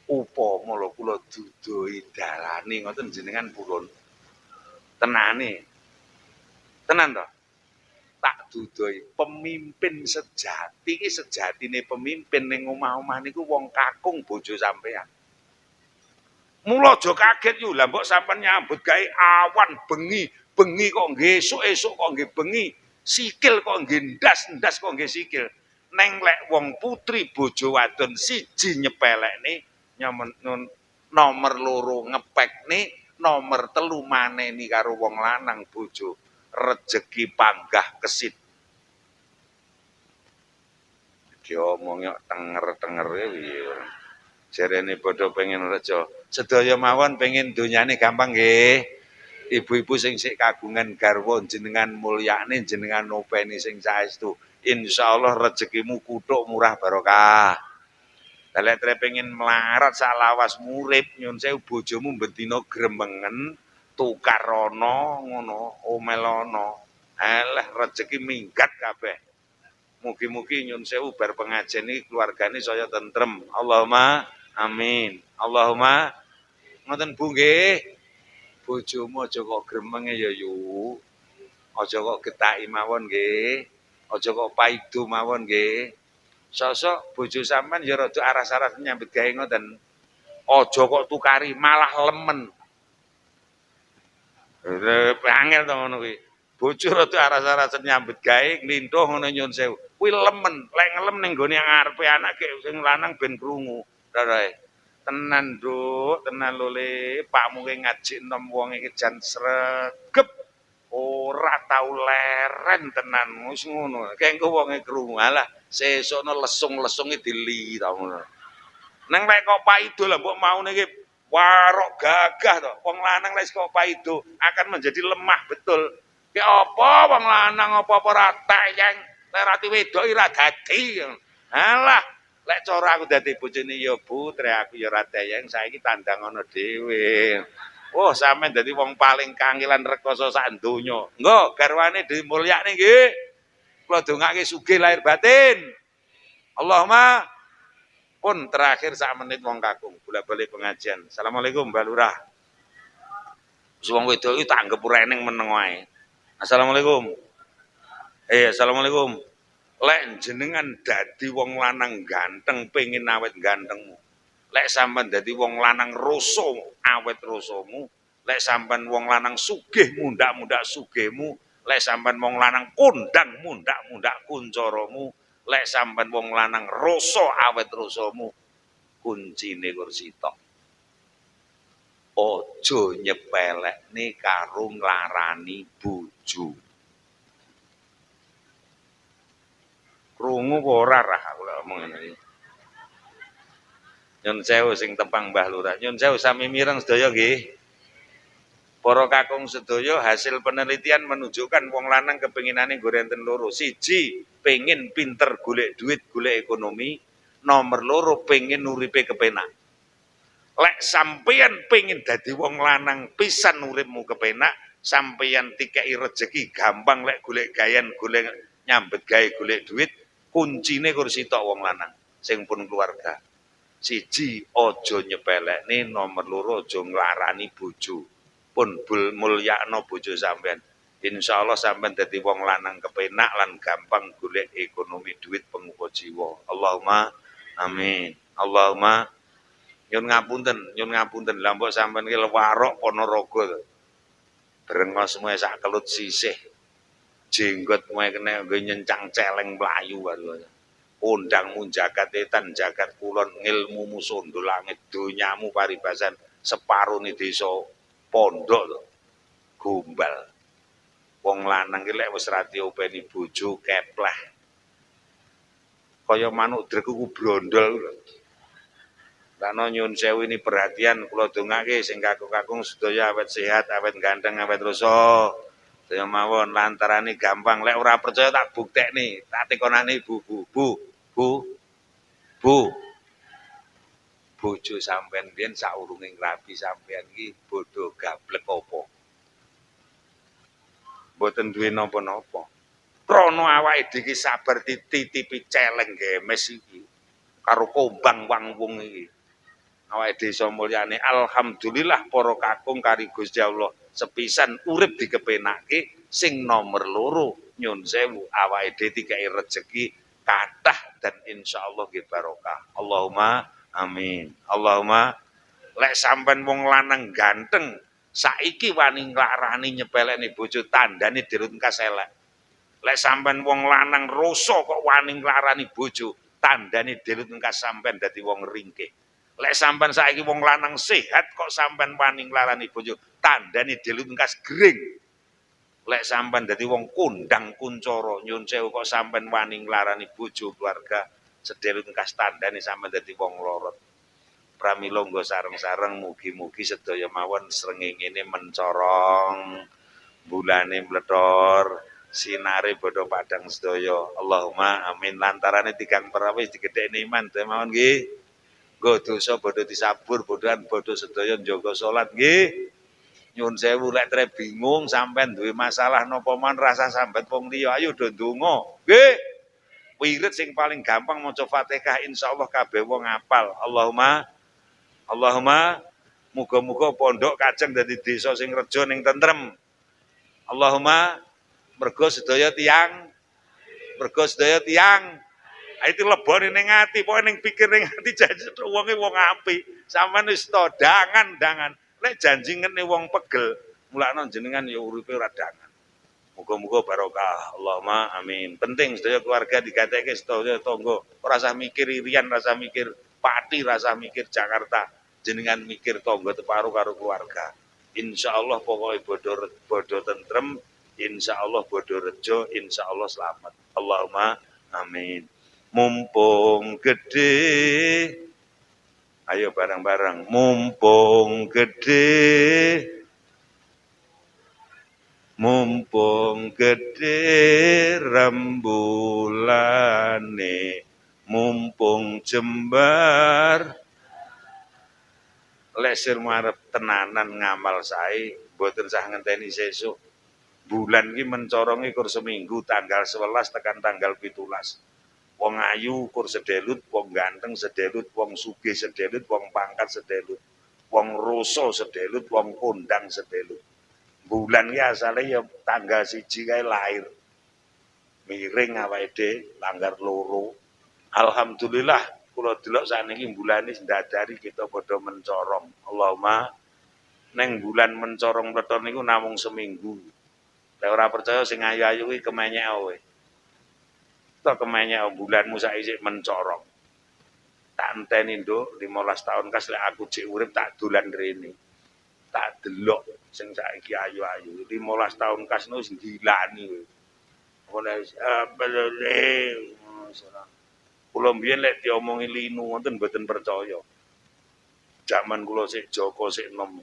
Upama lho kula dudohi dalane ngoten jenengan purun. Tenane. Tenan to? Tak dudohi pemimpin sejati iki sejatine pemimpin ning omah-omah niku wong kakung bojo sampean. Mula aja kaget yo lah mbok sampean nyambut gawe awan bengi kok nggih esuk kok nggih bengi, sikil kok nggih ndas kok nggih sikil. Neng lek wong putri bojo wadon siji nyepelekne nomor 2 ngepekne, nomor 3 maneni karo wong lanang bojo. Rejeki panggah kesit. Diomongnya tenger-tenger piye. Jarene padha pengen reja. Sedaya mawon pengen donyane gampang nggih. Ibu-ibu sing sik kagungan garwa jenengan mulyane jenengan openi sing saestu. Insyaallah rezekimu kuthuk murah barokah. Lek tre pengen melarat sak lawas murip nyun sewu bojomu bendina gremengen tukar ana ngono omelono. Alah rezeki minggat kabeh. Mugi-mugi nyun sewu bar pengajian iki keluargane saya tentrem. Allahumma amin. Allahumma ngoten Bu nggih. Bojomu aja kok gremenge ya yu. Aja kok getaki mawon nggih. Aja kok paido mawon nggih. Sosok bojo sampean ya rada aras-aras nyambut gawe ngoten. Aja kok tukari malah lemen. Angel to ngono kuwi. Bojo rada aras-arasen nyambut gawe nglintuh ngono nyun sewu. Kuwi lemen, lek ngelem ning gone ngarepe anak ge sing lanang ben krungu. Rarae. Tenan, Nduk, tenan lho Le, pakmu ki ngaji enom wong iki jan sregep. Ora tau leren tenan, wis ngono. Kengko wonge krungu. Alah, sesukno lesung-lesunge dili ta ngono. Neng lek kok paido lah mbok maune iki warok gagah to. Wong lanang lek kok paido akan menjadi lemah betul. Ki apa wong lanang apa-apa ra tayeng, lek rati wedok ora dadi. Alah, lek cara aku dadi bojone ya putre aku ya ora tayeng, saiki tandang ana dhewe. Oh, sampean dadi wong paling kangelan rekoso sak donya. Nggo, garwane dimulyakne nggih. Kula dongake sugih lahir batin. Allahumma pun terakhir 1 menit wong kakung, bola-balik pengajian. Assalamualaikum Mbak Lurah. Wong wedok iki tak anggap ora eneng meneng wae. Assalamualaikum. Assalamualaikum. Lek jenengan dadi wong lanang ganteng pengin awet gantengmu. Lek sampean dadi wong lanang rasa awet rasamu, lek sampean wong lanang sugih mundak-mundak sugihmu, lek sampean wong lanang kondang mundak-mundak kuncaramu, lek sampean wong lanang rasa awet rasamu, kuncine kursi tok. aja nyepelekne karo nglarani bojo. Krungu apa ora rah aku lek ngomong ngene iki. Nyun sewu sing tepang Mbah Lurah. Nyun sewu sami mireng sedaya nggih. Para kakung sedaya, hasil penelitian menunjukkan wong lanang kepinginane nggo enten loro. Siji, pengin pinter golek duit, golek ekonomi. Nomor loro, pengin uripe kepenak. Lek sampeyan pengin dadi wong lanang pisan uripmu kepenak, sampeyan tikeki rejeki gampang lek golek gayan, golek nyambet gawe golek duit, kuncine kursi tok wong lanang sing pun keluarga. Siji, aja nyepelekne, nomor loro aja nglarani bojo. Pun mulyakno bojo sampean. Insyaallah sampean dadi wong lanang kepenak lan gampang golek ekonomi duit pengupa jiwa. Allahumma amin. Allahumma nyun ngapunten lha mbok sampean ki warok Ponorogo to. Brengos mue sak kelut sisih. Jenggot mue kena nggo nyencang celeng mlayu karo. Undangmu jagat etan, jagat kulon, ngilmumu sondo langit, donyamu paribasan, separuh ni desa pondok to. Gombal. Wong lanang ki lek wis ra diopeni bojo kepleh. Kaya manuk drek ku brondol. Karena nyun sewu ini perhatian, kula dongake sing kakung-kakung sedaya awet sehat, awet ganteng, awet rasa. Sedaya mawon lantarane gampang. Lek ora percaya tak buktekne, tak tekonane Bu. Bojo sampean biyen saurunge ngrabi sampean iki bodho gablek apa? Mboten duwe napa-napa. Krana awake dhewe iki sabar dititipi celeng gemes iki karo kombang wangwung iki. Awake dhewe iso mulyane alhamdulillah para kakung kari Gusti Allah sepisan urip dikepenake sing nomor loro nyun sewu awake dhewe dikai rejeki kathah dan insyaallah nggih barokah. Allahumma amin. Allahumma lek sampean wong lanang ganteng saiki wani nglarani nyepelekne bojo tandane dirut engkas elek. Lek sampean wong lanang rasa kok wani nglarani bojo tandane dirut engkas sampean dadi wong ringkih. Lek sampean saiki wong lanang sehat kok sampean wani nglarani bojo tandane dirut engkas gering. Lek sampean dadi wong kondang kuncara nyun sewu kok sampean wani nglarani bojo keluarga sedherek engkas tandane sampean dadi wong lorot. Pramila nggo sareng-sareng mugi-mugi sedaya mawon srengenge mencorong, bulane mlethor, sinare bodho padhang sedaya. Allahumma amin. Lantarane tigang perawis digedhekne iman sedaya mawon nggih. Nggo dosa bodho disabur, bodhoan bodho sedaya njaga salat nggih. Nyun sewu lek tre bingung sampean duwe masalah napa man rasa sambat wong liya ayo do ndonga nggih wirid sing paling gampang maca Fatihah insyaallah kabeh wong apal. Allahumma muga-muga pondok kajeng dadi desa sing reja ning tentrem. Allahumma mergo sedaya tiyang itu lebone ning ati pokoke ning pikir ning ati janji wonge wong apik sampean wis to dangan lek janji ngene wong pegel mulakno jenengan ya uripe ora dangan. Muga-muga barokah. Allahumma amin. Penting sedaya keluarga digatekke sedaya tangga. Ora usah mikir irian, ora usah mikir Pati, ora usah mikir Jakarta. Jenengan mikir tangga teparo karo keluarga. Insyaallah pokoke bodho tentrem, insyaallah bodho rejo, insyaallah selamat. Allahumma amin. Mumpung gede ayo bareng-bareng mumpung gede rembulane mumpung jembar lesir marep tenanan ngamal sae mboten sah ngenteni sesuk bulan iki mencorongi kur seminggu tanggal 11 tekan tanggal 17. Wong ayu kur sedelut, wong ganteng sedelut, wong sugih sedelut, wong pangkat sedelut, wong roso sedelut, wong kondang sedelut. Bulan ki asale ya tanggal 1 kae lahir. Miring awake dhewe langgar loro. Alhamdulillah kula delok sakniki bulane ndadari kita padha mencorong. Allahumma neng bulan mencorong pleton niku namung seminggu. Lek ora percaya sing ayu-ayu kuwi kemenyek wae. Tok kemenyek bulanmu saiki mencorong. Tak enteni nduk 15 tahun kas lek aku cek urip tak dolan rene. tak delok sing saiki ayu-ayu 15 tahun kasno wis gilani kowe. Oleh kula mbiyen lek diomongi linu wonten mboten percaya. Zaman kula sik Joko sik enom.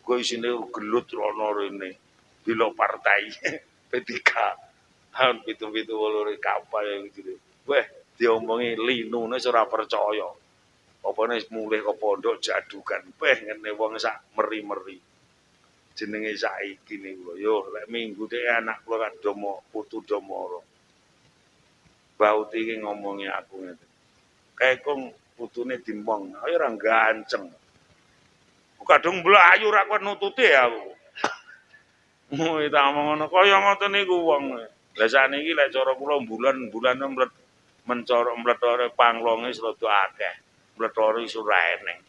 Kok isine gelut rono rene. Bila partai P3 tahun 77 kapal gitu. Weh, diomongi linu wis ora percaya. Opone mulih ke pondok jadukan. Weh ngene wong sak meri-meri. Jenenge saiki niku yo lek minggu dhek anak kula kan domo putu domoro. Bauti iki ngomongi aku ngene. Kae kong putune dimbong, ayo ora ganceng. Kadung mlayu ra kuat nututi aku. Tak omong ngono kaya ngoten niku wong. Lah saniki lek cara kula bulan-bulan mencorok panglonge rada akeh. Mlethore iso ra eneng.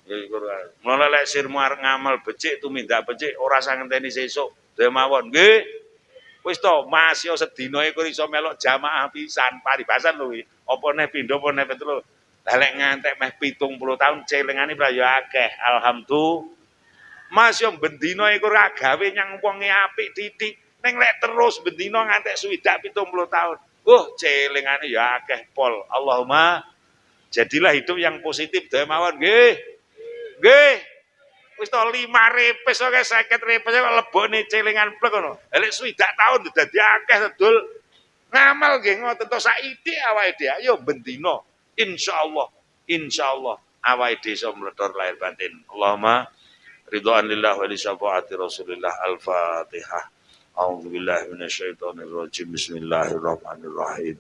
Ya iku mulane lek sirmu arep ngamal becik tumindak becik ora usah ngenteni sesuk. Dhewe mawon. Nggih. Wis to, Mas yo sedina iku iso melok jamaah pisan paribasan lho iki. Apa neh pindho apa neh petro. Lah lek ngantek meh 70 tahun celengane pra yo akeh. Alhamdulillah. Mas yo bendina iku ora gawe nyang wonge apik titik. Ning lek terus bendina ngantek swidak 70 tahun. Celengane ya akeh pol. Allahumma jadilah hidup yang positif dhewe mawon nggih. Nggih. Wis to 5 repes kok 50 repes kok lebone celengan plek ngono. Lek swidak tahun dadi akeh sedul. Ngamal nggih ngoten to saiki awake dhewe ayo bendina. Insyaallah awake dhewe iso mlethor lahir batin. Allahumma ridwan lillah wa li syafaati Rasulillah al-Fatihah. A'udzubillahi minasyaitonir rajim. Bismillahirrahmanirrahim.